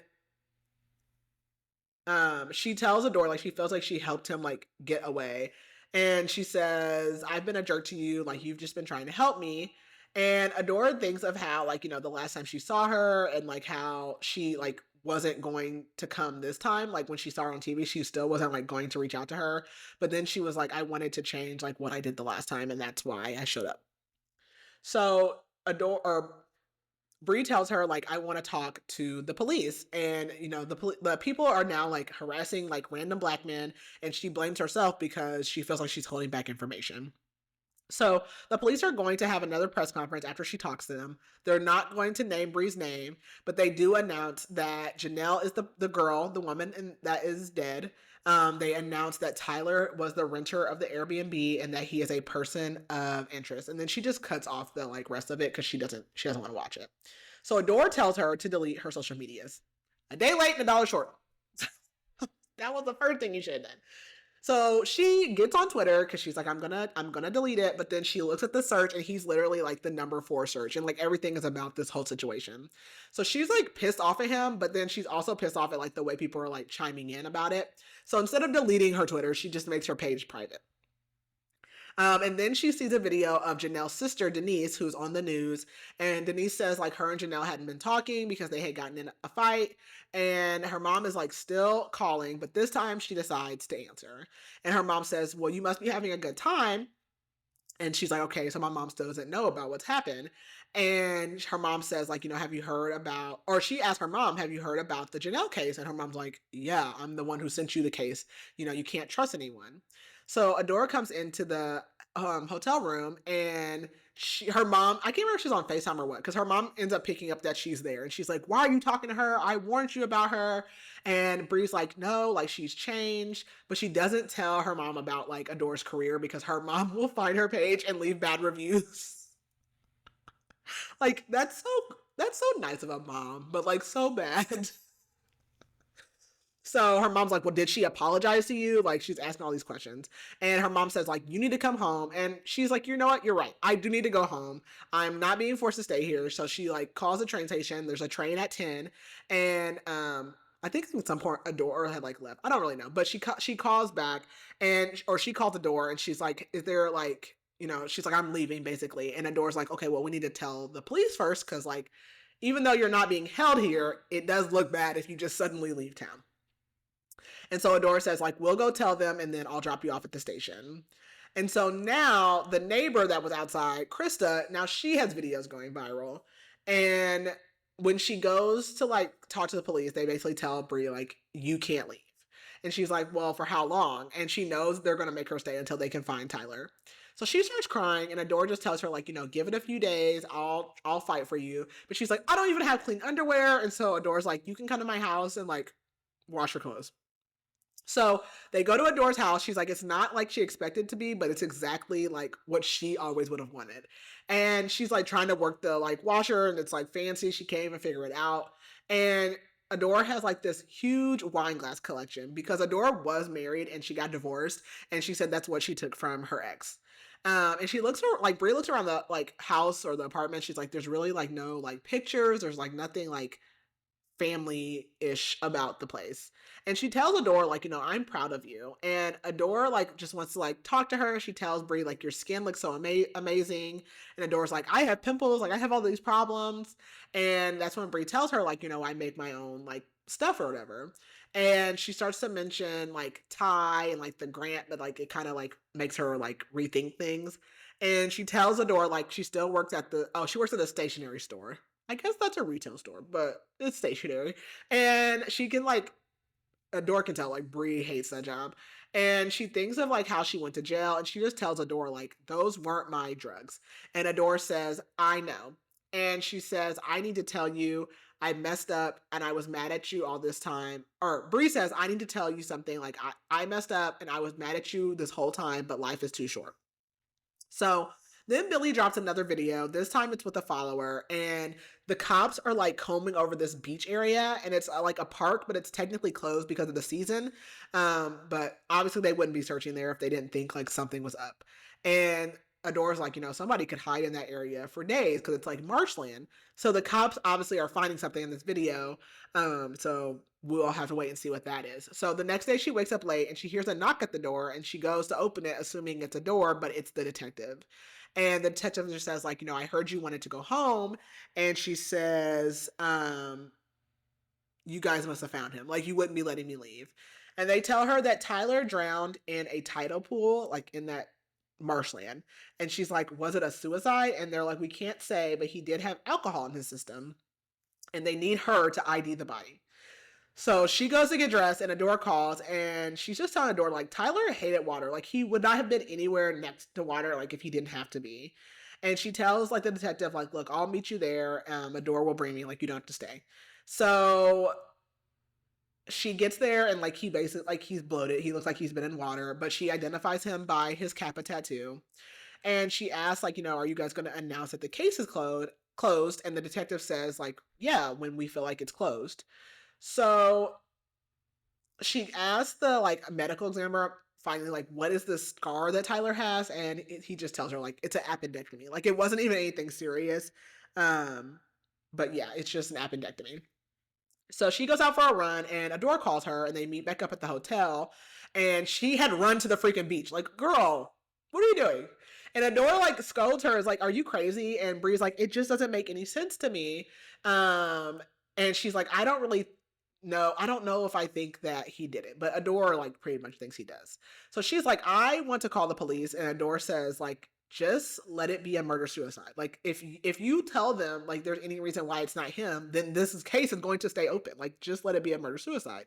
she tells Adore like she feels like she helped him like get away. And she says, I've been a jerk to you, like you've just been trying to help me. And Adore thinks of how, like, you know, the last time she saw her, and like how she like wasn't going to come this time. Like when she saw her on TV, she still wasn't like going to reach out to her. But then she was like, I wanted to change like what I did the last time, and that's why I showed up. So Adore or Bree tells her like I want to talk to the police, and you know the people are now like harassing like random black men, and she blames herself because she feels like she's holding back information. So the police are going to have another press conference after she talks to them. They're not going to name Bree's name, but they do announce that Janelle is the girl, the woman that is dead. They announced that Tyler was the renter of the Airbnb, and that he is a person of interest. And then she just cuts off the like rest of it because she doesn't want to watch it. So Adore tells her to delete her social medias. A day late and a dollar short. That was the first thing you should have done. So she gets on Twitter because she's like, I'm gonna delete it. But then she looks at the search, and he's literally like the number 4 search, and like everything is about this whole situation. So she's like pissed off at him, but then she's also pissed off at like the way people are like chiming in about it. So instead of deleting her Twitter, she just makes her page private. And then she sees a video of Janelle's sister, Denise, who's on the news. And Denise says like her and Janelle hadn't been talking because they had gotten in a fight. And her mom is like still calling, but this time she decides to answer. And her mom says, well, you must be having a good time. And she's like, okay, so my mom still doesn't know about what's happened. And her mom says, like, you know, have you heard about, or she asked her mom, have you heard about the Janelle case? And her mom's like, yeah, I'm the one who sent you the case. You know, you can't trust anyone. So Adora comes into the hotel room, and her mom, I can't remember if she's on FaceTime or what, because her mom ends up picking up that she's there, and she's like, why are you talking to her? I warned you about her. And Bree's like, no, like she's changed, but she doesn't tell her mom about like Adora's career because her mom will find her page and leave bad reviews. Like that's so nice of a mom, but like so bad. So her mom's like, well, did she apologize to you? Like, she's asking all these questions. And her mom says, like, you need to come home. And she's like, you know what? You're right. I do need to go home. I'm not being forced to stay here. So she, like, calls the train station. There's a train at 10. And I think at some point Adora had, like, left. I don't really know. But she calls back, or she calls the door, and she's like, is there, like, you know, she's like, I'm leaving, basically. And Adora's like, okay, well, we need to tell the police first because, like, even though you're not being held here, it does look bad if you just suddenly leave town. And so Adora says, like, we'll go tell them, and then I'll drop you off at the station. And so now the neighbor that was outside, Krista, now she has videos going viral. And when she goes to, like, talk to the police, they basically tell Bree, like, you can't leave. And she's like, well, for how long? And she knows they're going to make her stay until they can find Tyler. So she starts crying, and Adora just tells her, like, you know, give it a few days. I'll fight for you. But she's like, I don't even have clean underwear. And so Adora's like, you can come to my house and, like, wash your clothes. So they go to Adore's house. She's like, it's not like she expected to be, but it's exactly like what she always would have wanted. And she's like trying to work the like washer, and it's like fancy. She can't even figure it out. And Adore has like this huge wine glass collection because Adore was married and she got divorced, and she said that's what she took from her ex. And she looks like Bree looks around the like house or the apartment. She's like, there's really like no like pictures. There's like nothing like family-ish about the place. And she tells Adore, like, I'm proud of you. And Adore, like, just wants to, like, talk to her. She tells Bree, like, your skin looks so amazing. And Adore's like, I have pimples. Like, I have all these problems. And that's when Bree tells her, like, I make my own, like, stuff or whatever. And she starts to mention, like, Ty and, like, the grant, but, like, it kind of, like, makes her, like, rethink things. And she tells Adore, like, she still works at she works at a stationery store. I guess that's a retail store, but it's stationary. And she can like, Adore can tell like Bree hates that job. And she thinks of like how she went to jail, and she just tells Adore like, those weren't my drugs. And Adore says, I know. And she says, I need to tell you I messed up and I was mad at you all this time. Or Bree says, I need to tell you something, like I messed up and I was mad at you this whole time, but life is too short. So then Billy drops another video. This time it's with a follower, and the cops are like combing over this beach area, and it's like a park, but it's technically closed because of the season. But obviously they wouldn't be searching there if they didn't think like something was up. And Adore's like, somebody could hide in that area for days because it's like marshland. So the cops obviously are finding something in this video. So we'll have to wait and see what that is. So the next day she wakes up late and she hears a knock at the door, and she goes to open it assuming it's a door, but it's the detective. And the detective just says like, I heard you wanted to go home. And she says, you guys must have found him. Like, you wouldn't be letting me leave. And they tell her that Tyler drowned in a tidal pool, like in that marshland. And she's like, was it a suicide? And they're like, we can't say, but he did have alcohol in his system. And they need her to ID the body. So she goes to get dressed, and Adore calls, and she's just telling Adore, like, Tyler hated water. Like, he would not have been anywhere next to water, like, if he didn't have to be. And she tells, like, the detective, like, look, I'll meet you there. Adore will bring me. Like, you don't have to stay. So she gets there, and, like, he basically, like, he's bloated. He looks like he's been in water, but she identifies him by his Kappa tattoo. And she asks, like, are you guys going to announce that the case is closed? And the detective says, like, yeah, when we feel like it's closed. So she asked the like medical examiner finally, like, what is the scar that Tyler has? And he just tells her like, it's an appendectomy. Like, it wasn't even anything serious. But yeah, it's just an appendectomy. So she goes out for a run, and Adore calls her, and they meet back up at the hotel. And she had run to the freaking beach. Like, girl, what are you doing? And Adore like scolds her, is like, are you crazy? And Bree's like, it just doesn't make any sense to me. And she's like, I don't know if I think that he did it, but Adore like pretty much thinks he does. So she's like, I want to call the police. And Adore says like, just let it be a murder suicide. Like, if you tell them like there's any reason why it's not him, then this case is going to stay open. Like, just let it be a murder suicide.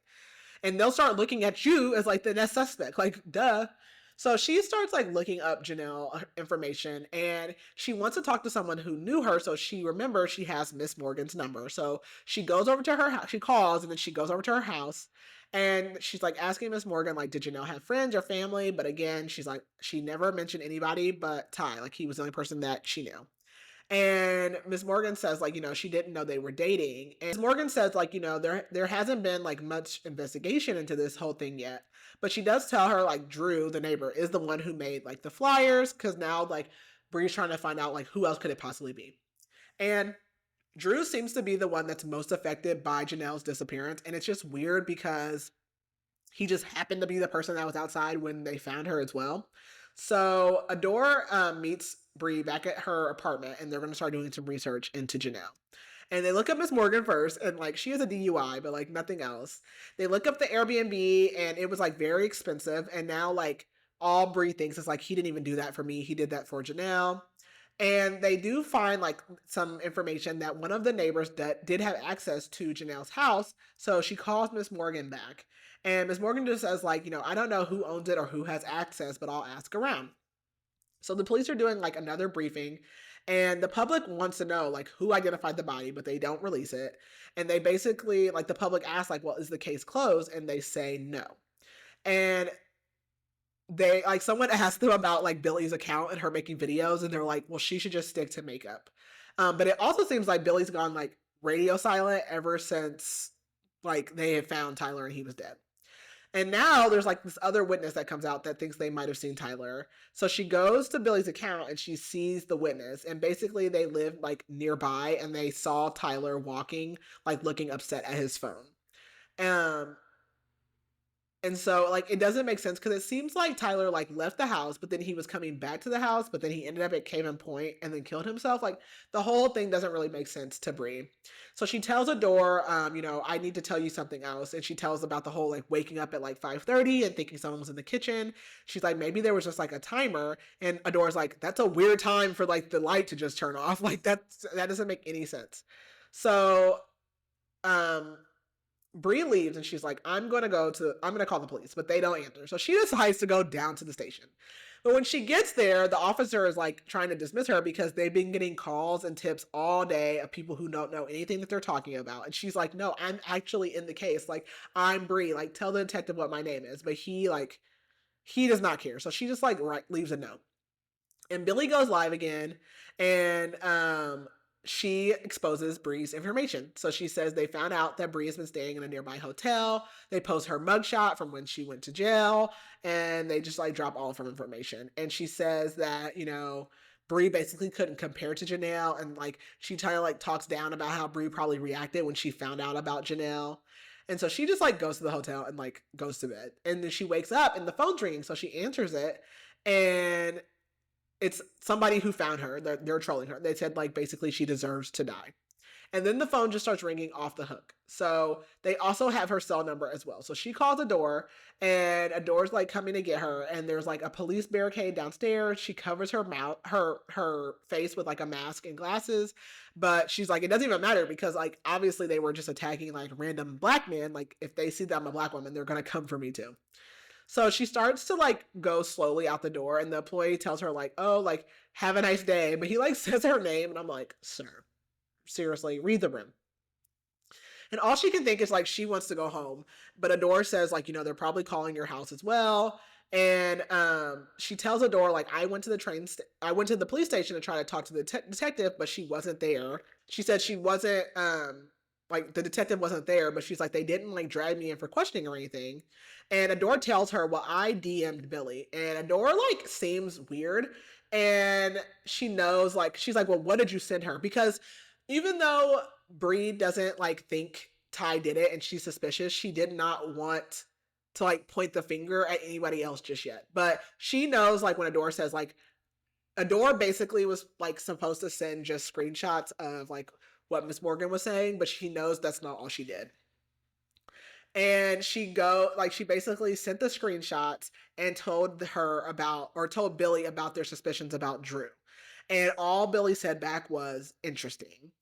And they'll start looking at you as like the next suspect. Like, duh. So she starts like looking up Janelle information, and she wants to talk to someone who knew her. So she remembers she has Miss Morgan's number. So she goes over to her house. She calls, and then she goes over to her house, and she's like asking Miss Morgan, like, did Janelle have friends or family? But again, she's like, she never mentioned anybody but Ty. Like, he was the only person that she knew. And Miss Morgan says, like, she didn't know they were dating. And Miss Morgan says, like, there hasn't been like much investigation into this whole thing yet. But she does tell her, like, Drew, the neighbor, is the one who made like the flyers, because now like Bree's trying to find out like who else could it possibly be. And Drew seems to be the one that's most affected by Janelle's disappearance. And it's just weird because he just happened to be the person that was outside when they found her as well. So Adore meets Bree back at her apartment, and they're going to start doing some research into Janelle. And they look up Miss Morgan first, and like she has a DUI, but like nothing else. They look up the Airbnb, and it was like very expensive. And now like all Bree thinks is like, he didn't even do that for me. He did that for Janelle. And they do find like some information that one of the neighbors that did have access to Janelle's house. So she calls Miss Morgan back. And Miss Morgan just says like, I don't know who owns it or who has access, but I'll ask around. So the police are doing like another briefing, and the public wants to know like who identified the body, but they don't release it. And they basically, like, the public asks like, well, is the case closed? And they say no. And they like someone asked them about like Billy's account and her making videos, and they're like, well, she should just stick to makeup. But it also seems like Billy's gone like radio silent ever since like they had found Tyler and he was dead. And now there's like this other witness that comes out that thinks they might have seen Tyler. So she goes to Billy's account and she sees the witness. And basically they live like nearby and they saw Tyler walking, like looking upset at his phone. Um, and so like it doesn't make sense because it seems like Tyler like left the house, but then he was coming back to the house, but then he ended up at Cave Point and then killed himself. Like the whole thing doesn't really make sense to Bree. So she tells Adore, I need to tell you something else. And she tells about the whole like waking up at like 5:30 and thinking someone was in the kitchen. She's like, maybe there was just like a timer. And Adore's like, that's a weird time for like the light to just turn off. Like that doesn't make any sense. So Bree leaves and she's like, I'm going to call the police, but they don't answer. So she decides to go down to the station. But when she gets there, the officer is like trying to dismiss her because they've been getting calls and tips all day of people who don't know anything that they're talking about. And she's like, no, I'm actually in the case. Like, I'm Bree. Like, tell the detective what my name is. But he does not care. So she just like leaves a note. And Billy goes live again. And she exposes Bree's information. So she says they found out that Bree has been staying in a nearby hotel. They post her mugshot from when she went to jail, and they just like drop all of her information. And she says that, Bree basically couldn't compare to Janelle, and like she kind of like talks down about how Bree probably reacted when she found out about Janelle. And so she just like goes to the hotel and like goes to bed. And then she wakes up and the phone's ringing, so she answers it. And it's somebody who found her. They're trolling her. They said like basically she deserves to die. And then the phone just starts ringing off the hook. So they also have her cell number as well. So she calls Adore, and Adore's like coming to get her. And there's like a police barricade downstairs. She covers her mouth, her face with like a mask and glasses. But she's like, it doesn't even matter because like obviously they were just attacking like random black men. Like if they see that I'm a black woman, they're gonna come for me too. So she starts to like go slowly out the door, and the employee tells her like, oh, like have a nice day. But he like says her name, and I'm like, sir, seriously, read the room. And all she can think is like she wants to go home. But Adore says like, they're probably calling your house as well. And she tells Adore like, I went to the police station to try to talk to the detective, but she wasn't there. She said she wasn't like the detective wasn't there, but she's like, they didn't like drag me in for questioning or anything. And Adore tells her, well, I DM'd Billy. And Adore like seems weird. And she knows like, she's like, well, what did you send her? Because even though Bree doesn't like think Ty did it and she's suspicious, she did not want to like point the finger at anybody else just yet. But she knows like when Adore says like, Adore basically was like supposed to send just screenshots of like what Miss Morgan was saying, but she knows that's not all she did. And she basically sent the screenshots and told Billy about their suspicions about Drew. And all Billy said back was interesting.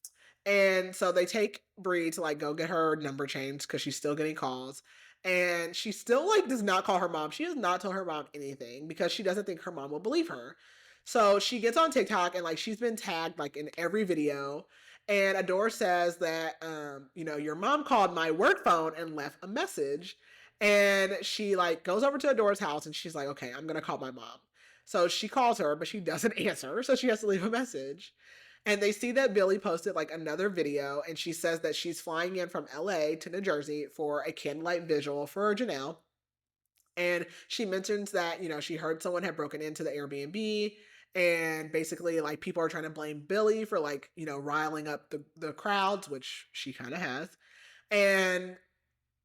And so they take Bree to like go get her number changed because she's still getting calls. And she still like does not call her mom. She does not tell her mom anything because she doesn't think her mom will believe her. So she gets on TikTok and like she's been tagged like in every video. And Adore says that, your mom called my work phone and left a message. And she like goes over to Adore's house and she's like, okay, I'm going to call my mom. So she calls her, but she doesn't answer. So she has to leave a message. And they see that Billy posted like another video. And she says that she's flying in from LA to New Jersey for a candlelight vigil for Janelle. And she mentions that, she heard someone had broken into the Airbnb. And basically, like, people are trying to blame Billy for, like, riling up the crowds, which she kind of has. And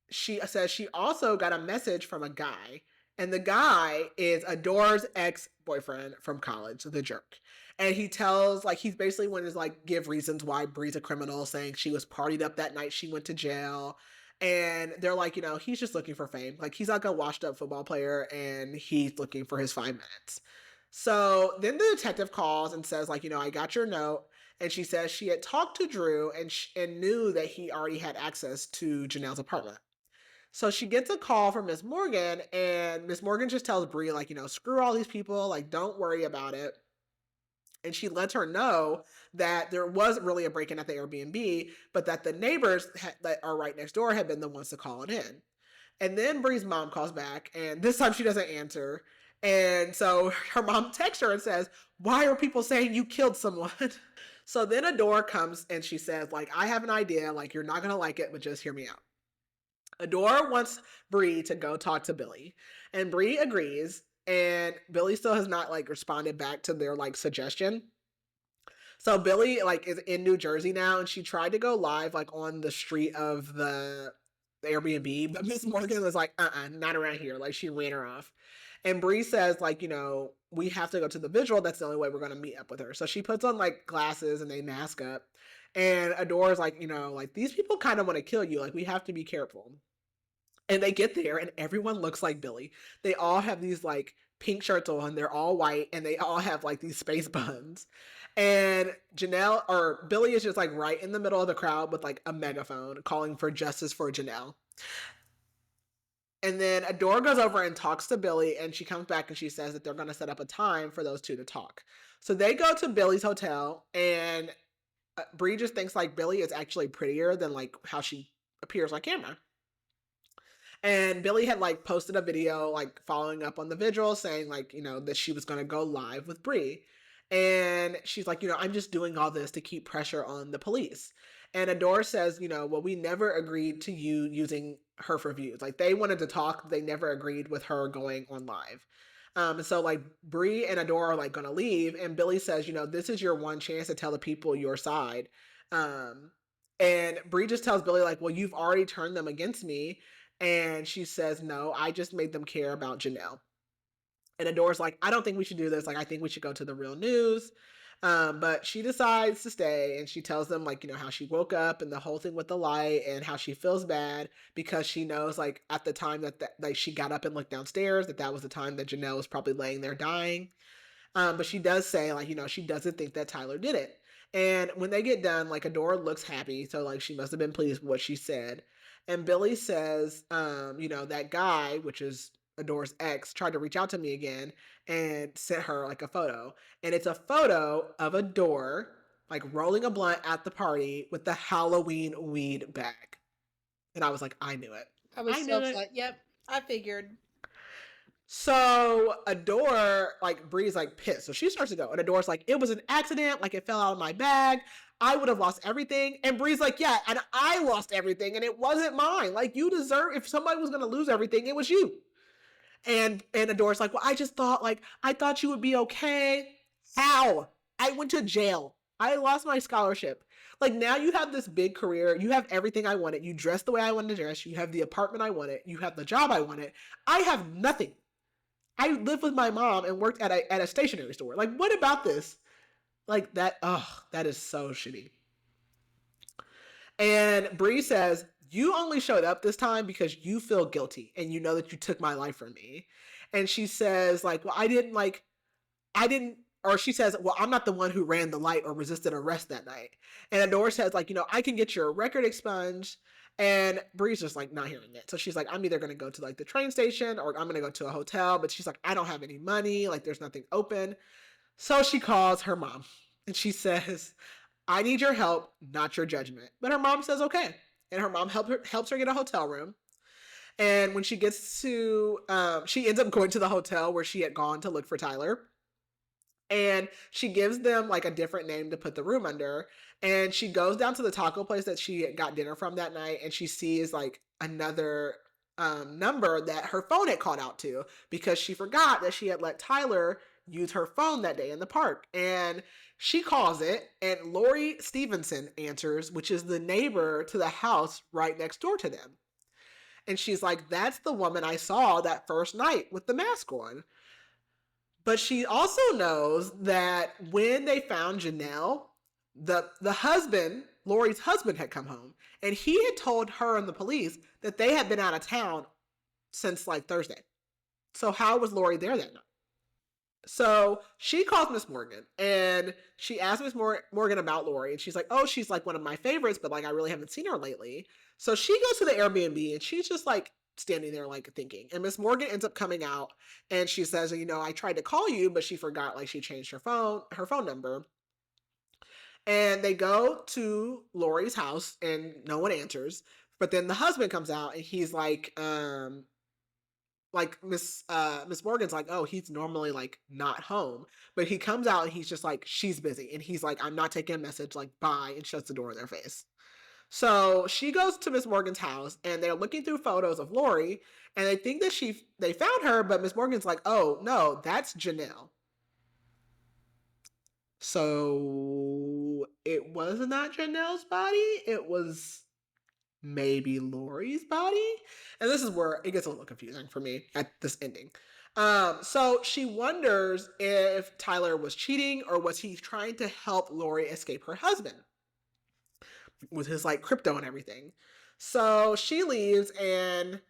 she says she also got a message from a guy. And the guy is Adore's ex-boyfriend from college, the jerk. And he tells, like, he's basically wanting to, like, give reasons why Bree's a criminal, saying she was partied up that night she went to jail. And they're like, he's just looking for fame. Like, he's like a washed-up football player, and he's looking for his 5 minutes. So then the detective calls and says, like, I got your note. And she says she had talked to Drew and knew that he already had access to Janelle's apartment. So she gets a call from Miss Morgan, and Miss Morgan just tells Bree, like, screw all these people, like, don't worry about it. And she lets her know that there was really a break-in at the Airbnb, but that the neighbors that are right next door had been the ones to call it in. And then Bree's mom calls back, and this time she doesn't answer. And so her mom texts her and says, "Why are people saying you killed someone?" So then Adore comes and she says, like, "I have an idea. Like, you're not going to like it, but just hear me out." Adore wants Bree to go talk to Billy, and Bree agrees. And Billy still has not like responded back to their like suggestion. So Billy like is in New Jersey now, and she tried to go live like on the street of the Airbnb, but Miss Morgan was like, not around here. Like she ran her off. And Bree says, like, we have to go to the visual. That's the only way we're gonna meet up with her. So she puts on like glasses and they mask up. And Adore's like, like these people kind of want to kill you. Like, we have to be careful. And they get there and everyone looks like Billy. They all have these like pink shirts on, they're all white, and they all have like these space buns. And Janelle or Billy is just like right in the middle of the crowd with like a megaphone calling for justice for Janelle. And then Adore goes over and talks to Billy, and she comes back and she says that they're going to set up a time for those two to talk. So they go to Billy's hotel, and Bree just thinks like Billy is actually prettier than like how she appears on camera. And Billy had like posted a video like following up on the vigil saying like, that she was going to go live with Bree. And she's like, I'm just doing all this to keep pressure on the police. And Adore says, well, we never agreed to you using her for views. Like they wanted to talk, they never agreed with her going on live. So like Bree and Adore are like going to leave. And Billy says, this is your one chance to tell the people your side. And Bree just tells Billy like, well, you've already turned them against me. And she says, no, I just made them care about Janelle. And Adore's like, I don't think we should do this. Like, I think we should go to the real news. But she decides to stay, and she tells them like, how she woke up and the whole thing with the light and how she feels bad because she knows like at the time that like she got up and looked downstairs, that was the time that Janelle was probably laying there dying. But she does say like, she doesn't think that Tyler did it. And when they get done, like Adore looks happy. So like she must have been pleased with what she said. And Billy says, that guy, which is Adore's ex, tried to reach out to me again and sent her like a photo. And it's a photo of Adore like rolling a blunt at the party with the Halloween weed bag. And I was like, I knew it. I was so upset. Yep, I figured. So Adore, like Bree's like pissed. So she starts to go. And Adore's like, it was an accident. Like it fell out of my bag. I would have lost everything. And Bree's like, yeah, and I lost everything. And it wasn't mine. Like you deserve, if somebody was going to lose everything, it was you. And Adore's like, well, I thought you would be okay. How? I went to jail. I lost my scholarship. Like now you have this big career. You have everything I wanted. You dress the way I wanted to dress. You have the apartment I wanted. You have the job I wanted. I have nothing. I lived with my mom and worked at a stationery store. Like, what about this? Like that, that is so shitty. And Bree says, you only showed up this time because you feel guilty and you know that you took my life from me. And she says like, well, or she says, well, I'm not the one who ran the light or resisted arrest that night. And Adore says like, I can get your record expunged. And Bree's just like not hearing it. So she's like, I'm either going to go to like the train station or I'm going to go to a hotel. But she's like, I don't have any money. Like there's nothing open. So she calls her mom and she says, I need your help, not your judgment. But her mom says, okay. And her mom helps her get a hotel room. And when she gets to, she ends up going to the hotel where she had gone to look for Tyler. And she gives them like a different name to put the room under. And she goes down to the taco place that she got dinner from that night. And she sees like another number that her phone had called out to because she forgot that she had let Tyler use her phone that day in the park. And she calls it, and Lori Stevenson answers, which is the neighbor to the house right next door to them. And she's like, that's the woman I saw that first night with the mask on. But she also knows that when they found Janelle, the husband, Lori's husband, had come home. And he had told her and the police that they had been out of town since like Thursday. So how was Lori there that night? So she calls Miss Morgan and she asks Miss Morgan about Lori. And she's like, oh, she's like one of my favorites, but like I really haven't seen her lately. So she goes to the Airbnb and she's just like standing there like thinking. And Miss Morgan ends up coming out and she says, I tried to call you, but she forgot, like she changed her phone number. And they go to Lori's house and no one answers. But then the husband comes out and he's like Miss Morgan's like, oh, he's normally like not home. But he comes out and he's just like, she's busy. And he's like, I'm not taking a message, like, bye, and shuts the door in their face. So she goes to Miss Morgan's house and they're looking through photos of Lori and they think that they found her, but Miss Morgan's like, oh no, that's Janelle. So it was not Janelle's body. It was maybe Lori's body. And this is where it gets a little confusing for me at this ending. So she wonders if Tyler was cheating or was he trying to help Lori escape her husband with his like crypto and everything. So she leaves and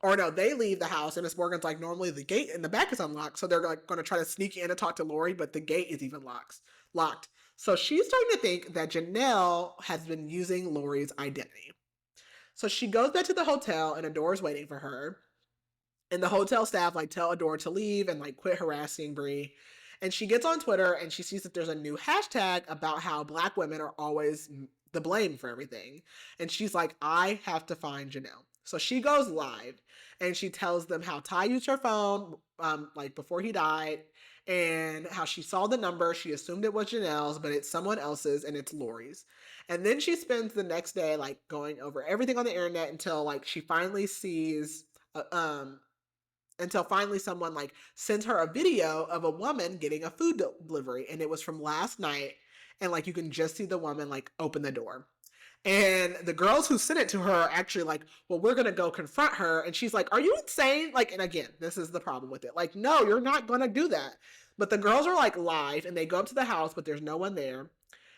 or no, they leave the house and Miss Morgan's like, normally the gate in the back is unlocked. So they're like going to try to sneak in and talk to Lori, but the gate is even locked. So she's starting to think that Janelle has been using Lori's identity. So she goes back to the hotel and Adora's waiting for her. And the hotel staff like tell Adora to leave and like quit harassing Bree. And she gets on Twitter and she sees that there's a new hashtag about how Black women are always the blame for everything. And she's like, I have to find Janelle. So she goes live and she tells them how Ty used her phone like before he died and how she saw the number. She assumed it was Janelle's, but it's someone else's and it's Lori's. And then she spends the next day like going over everything on the internet until like she finally sees until finally someone like sends her a video of a woman getting a food delivery and it was from last night and like you can just see the woman like open the door. And the girls who sent it to her are actually like, well, we're going to go confront her. And she's like, are you insane? Like, and again, this is the problem with it. Like, no, you're not going to do that. But the girls are like live and they go up to the house, but there's no one there.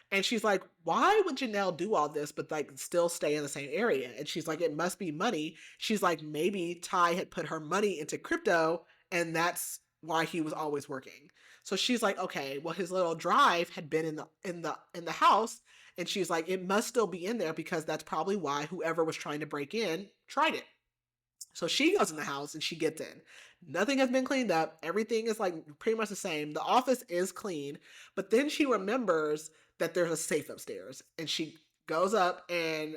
And she's like, why would Janelle do all this, but like still stay in the same area? And she's like, it must be money. She's like, maybe Ty had put her money into crypto and that's why he was always working. So she's like, okay, well, his little drive had been in the house. And she's like, it must still be in there because that's probably why whoever was trying to break in tried it. So she goes in the house and she gets in. Nothing has been cleaned up. Everything is like pretty much the same. The office is clean, but then she remembers that there's a safe upstairs and she goes up and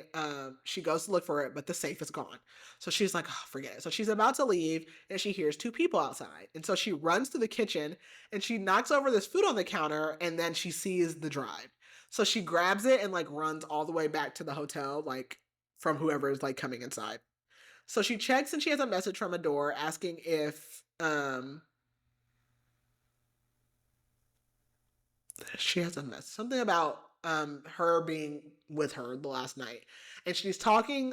she goes to look for it, but the safe is gone. So she's like, oh, forget it. So she's about to leave and she hears two people outside. And so she runs to the kitchen and she knocks over this food on the counter and then she sees the drive. So she grabs it and like runs all the way back to the hotel, like from whoever is like coming inside. So she checks and she has a message from Adore asking if she has a message, something about her being with her the last night. And she's talking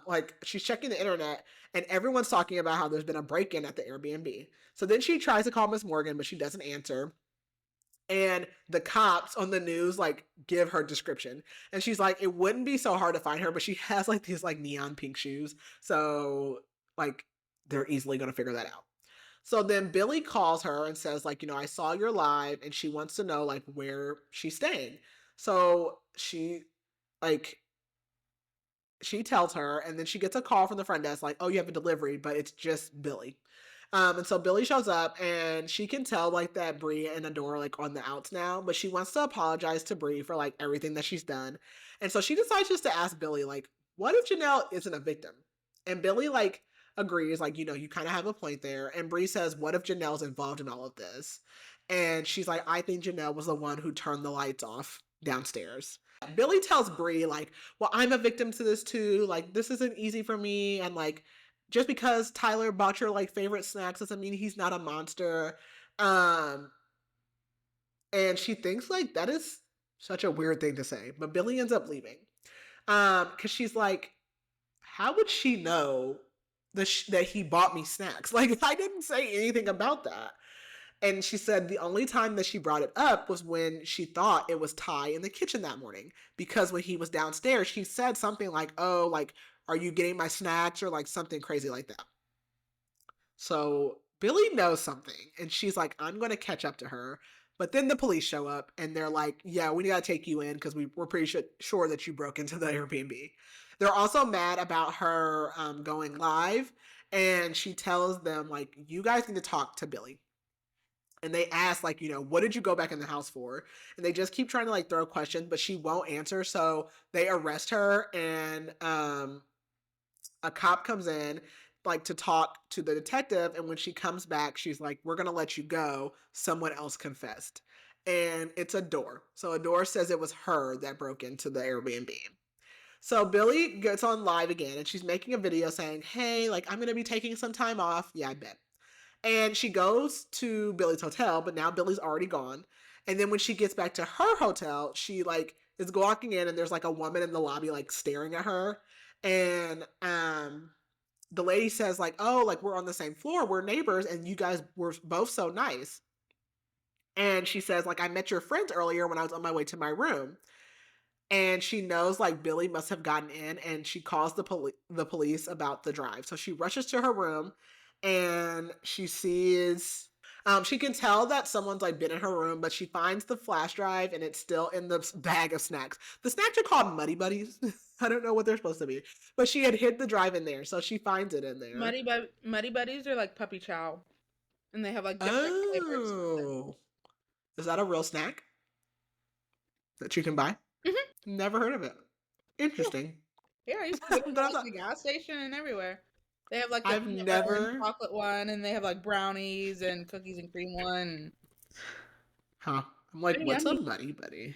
like she's checking the internet and everyone's talking about how there's been a break-in at the Airbnb. So then she tries to call Miss Morgan, but she doesn't answer. And the cops on the news like give her description and she's like, it wouldn't be so hard to find her, but she has like these like neon pink shoes, so like they're easily going to figure that out. So then Billy calls her and says like, I saw your live and she wants to know like where she's staying. So like she tells her and then she gets a call from the front desk like, oh, you have a delivery, but it's just Billy. And so Billy shows up and she can tell like that Bree and Adora are like on the outs now, but she wants to apologize to Bree for like everything that she's done. And so she decides just to ask Billy like, what if Janelle isn't a victim? And Billy like agrees like, you kind of have a point there. And Bree says, what if Janelle's involved in all of this? And she's like, I think Janelle was the one who turned the lights off downstairs. Billy tells Bree like, well, I'm a victim to this too. Like, this isn't easy for me. And like, just because Tyler bought your like favorite snacks doesn't mean he's not a monster. And she thinks like that is such a weird thing to say, but Billy ends up leaving. Cause she's like, how would she know that he bought me snacks? Like I didn't say anything about that. And she said the only time that she brought it up was when she thought it was Ty in the kitchen that morning. Because when he was downstairs, she said something like, oh, like, are you getting my snacks? Or like something crazy like that. So Billy knows something. And she's like, I'm going to catch up to her. But then the police show up and they're like, yeah, we got to take you in because we're pretty sure that you broke into the Airbnb. They're also mad about her going live. And she tells them, like, you guys need to talk to Billy. And they ask, like, what did you go back in the house for? And they just keep trying to like throw questions, but she won't answer. So they arrest her, and a cop comes in like to talk to the detective. And when she comes back, she's like, we're gonna let you go. Someone else confessed. And it's a door. So a door says it was her that broke into the Airbnb. So Billy gets on live again, and she's making a video saying, hey, like, I'm gonna be taking some time off. Yeah, I bet. And she goes to Billy's hotel, but now Billy's already gone. And then when she gets back to her hotel, she like is walking in, and there's like a woman in the lobby like staring at her. And the lady says like, oh, like, we're on the same floor, we're neighbors, and you guys were both so nice. And she says like, I met your friends earlier when I was on my way to my room. And she knows like Billy must have gotten in, and she calls the police about the drive. So she rushes to her room, and she sees she can tell that someone's like been in her room, but she finds the flash drive, and it's still in the bag of snacks. The snacks are called Muddy Buddies. I don't know what they're supposed to be, but she had hid the drive in there, so she finds it in there. Muddy Buddies are like puppy chow, and they have like different flavors. Oh, is that a real snack that you can buy? Mm-hmm. Never heard of it. Interesting. Yeah, I used to get them But I at like, thought, the gas station and everywhere. They have like the I've peanut butter and never. chocolate one, and they have like brownies and cookies and cream one. Huh. I'm like, Pretty what's a yummy. muddy buddy?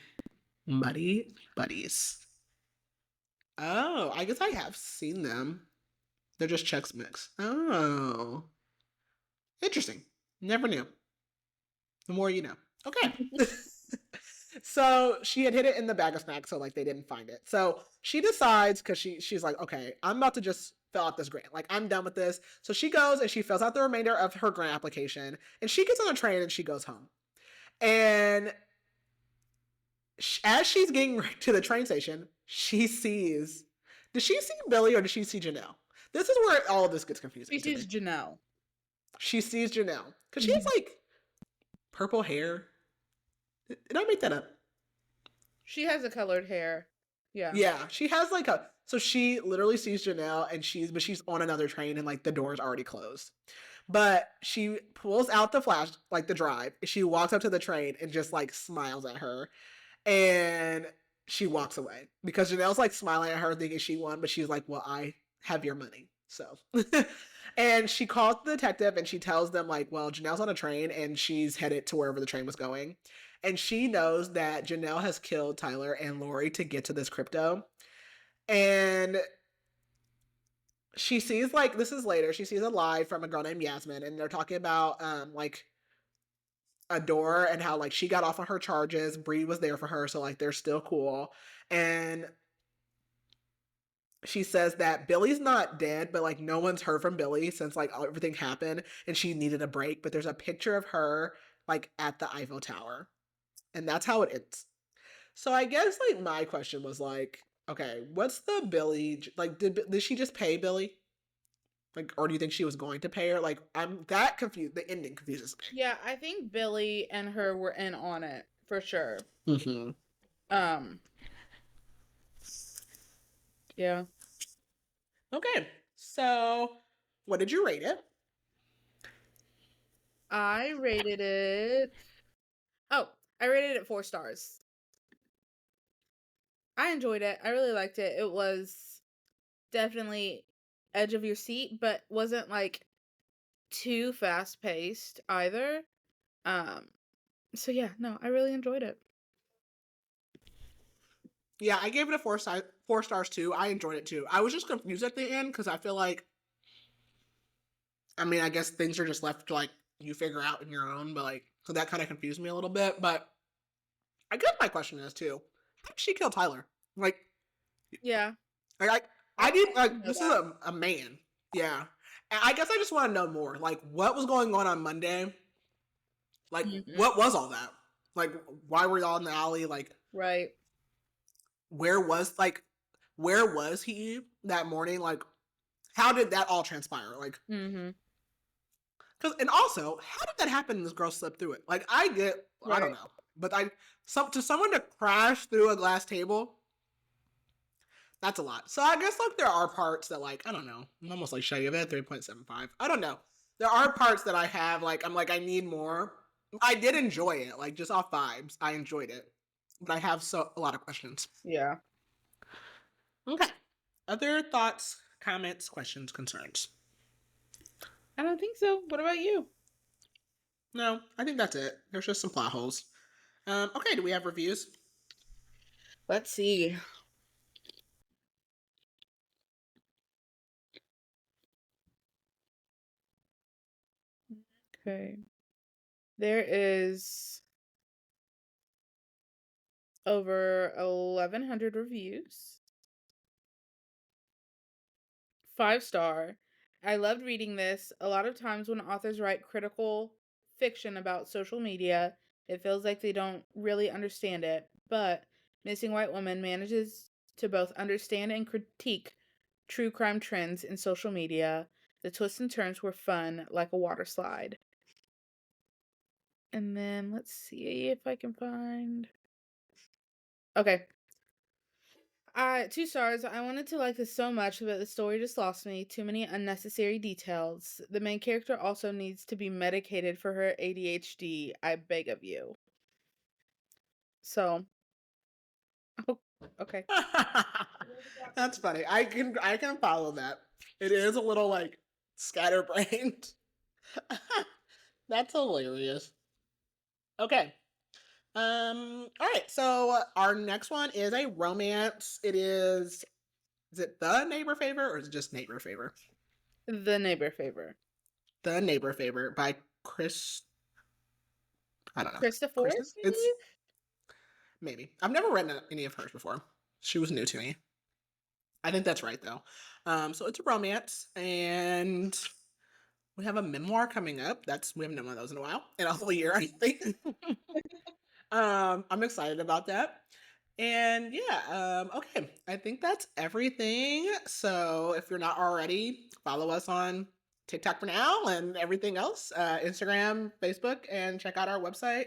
Muddy buddies. Oh, I guess I have seen them. They're just Chex Mix. Oh, interesting. Never knew. The more you know. Okay. So she had hid it in the bag of snacks, so like they didn't find it. So she decides, because she's like, okay, I'm about to just fill out this grant. Like, I'm done with this. So she goes and she fills out the remainder of her grant application, and she gets on a train and she goes home. And as she's getting to the train station, she sees. Does she see Billy or does she see Janelle? This is where all of this gets confusing. She sees Janelle. She sees Janelle because she has like purple hair. Did I make that up? She has a colored hair. Yeah. Yeah, she has like a. So she literally sees Janelle, and she's on another train, and like the door's already closed. But she pulls out the flash, like the drive. She walks up to the train and just like smiles at her, and she walks away because Janelle's like smiling at her, thinking she won, but she's like, "Well, I have your money." So, and she calls the detective, and she tells them like, "Well, Janelle's on a train, and she's headed to wherever the train was going." And she knows that Janelle has killed Tyler and Lori to get to this crypto. And she sees, like, this is later, she sees a live from a girl named Yasmin, and they're talking about like a door and how like she got off on her charges. Bree was there for her, so like they're still cool. And she says that Billy's not dead, but like no one's heard from Billy since like everything happened, and she needed a break. But there's a picture of her like at the Eiffel Tower, and that's how it ends. So I guess like my question was like, okay, what's the Billy like? Did she just pay Billy? Like, or do you think she was going to pay her? Like, I'm that confused. The ending confuses me. Yeah, I think Billy and her were in on it for sure. Mm-hmm. Yeah. Okay, so what did you rate it? I rated it. Oh, I rated it 4 stars. I enjoyed it. I really liked it. It was definitely edge of your seat, but wasn't like too fast paced either. So yeah, no, I really enjoyed it. Yeah, I gave it a 4 stars too. I enjoyed it too. I was just confused at the end because I feel like, I mean, I guess things are just left to like you figure out in your own, but like, so that kind of confused me a little bit. But I guess my question is too, how did she kill Tyler? Like, Yeah. I didn't know like, this is that. a man. Yeah. And I guess I just want to know more. Like, what was going on Monday? Like, Mhm. what was all that? Like, why were y'all in the alley? Like, Right. where was he that morning? Like, how did that all transpire? Like, Mm-hmm. because, and also, how did that happen and this girl slipped through it? Like, I Right. don't know. But to someone to crash through a glass table, that's a lot. So I guess like there are parts that like, I don't know. I'm almost like, should I give it 3.75? I don't know. There are parts that I have like, I'm like, I need more. I did enjoy it, like just off vibes. I enjoyed it, but I have a lot of questions. Yeah. Okay. Other thoughts, comments, questions, concerns? I don't think so. What about you? No, I think that's it. There's just some plot holes. Okay, do we have reviews? Let's see. Okay. There is over 1,100 reviews. 5-star. I loved reading this. A lot of times when authors write critical fiction about social media, it feels like they don't really understand it. But Missing White Woman manages to both understand and critique true crime trends in social media. The twists and turns were fun, like a water slide. And then let's see if I can find. Okay. 2 stars. I wanted to like this so much, but the story just lost me. Too many unnecessary details. The main character also needs to be medicated for her ADHD. I beg of you. So, oh, okay. That's funny. I can follow that. It is a little like scatterbrained. That's hilarious. Okay. All right. So our next one is a romance. Is it The Neighbor Favor or is it just Neighbor Favor? The Neighbor Favor. The Neighbor Favor by Chris. I don't know. Krista Kristen? Forrest, It's maybe? maybe. I've never read any of hers before. She was new to me. I think that's right though. So it's a romance, and we have a memoir coming up. We haven't done one of those in a while, in a whole year, I think. I'm excited about that. And yeah, okay. I think that's everything. So if you're not already, follow us on TikTok for now and everything else, Instagram, Facebook, and check out our website.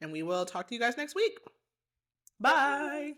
And we will talk to you guys next week. Bye.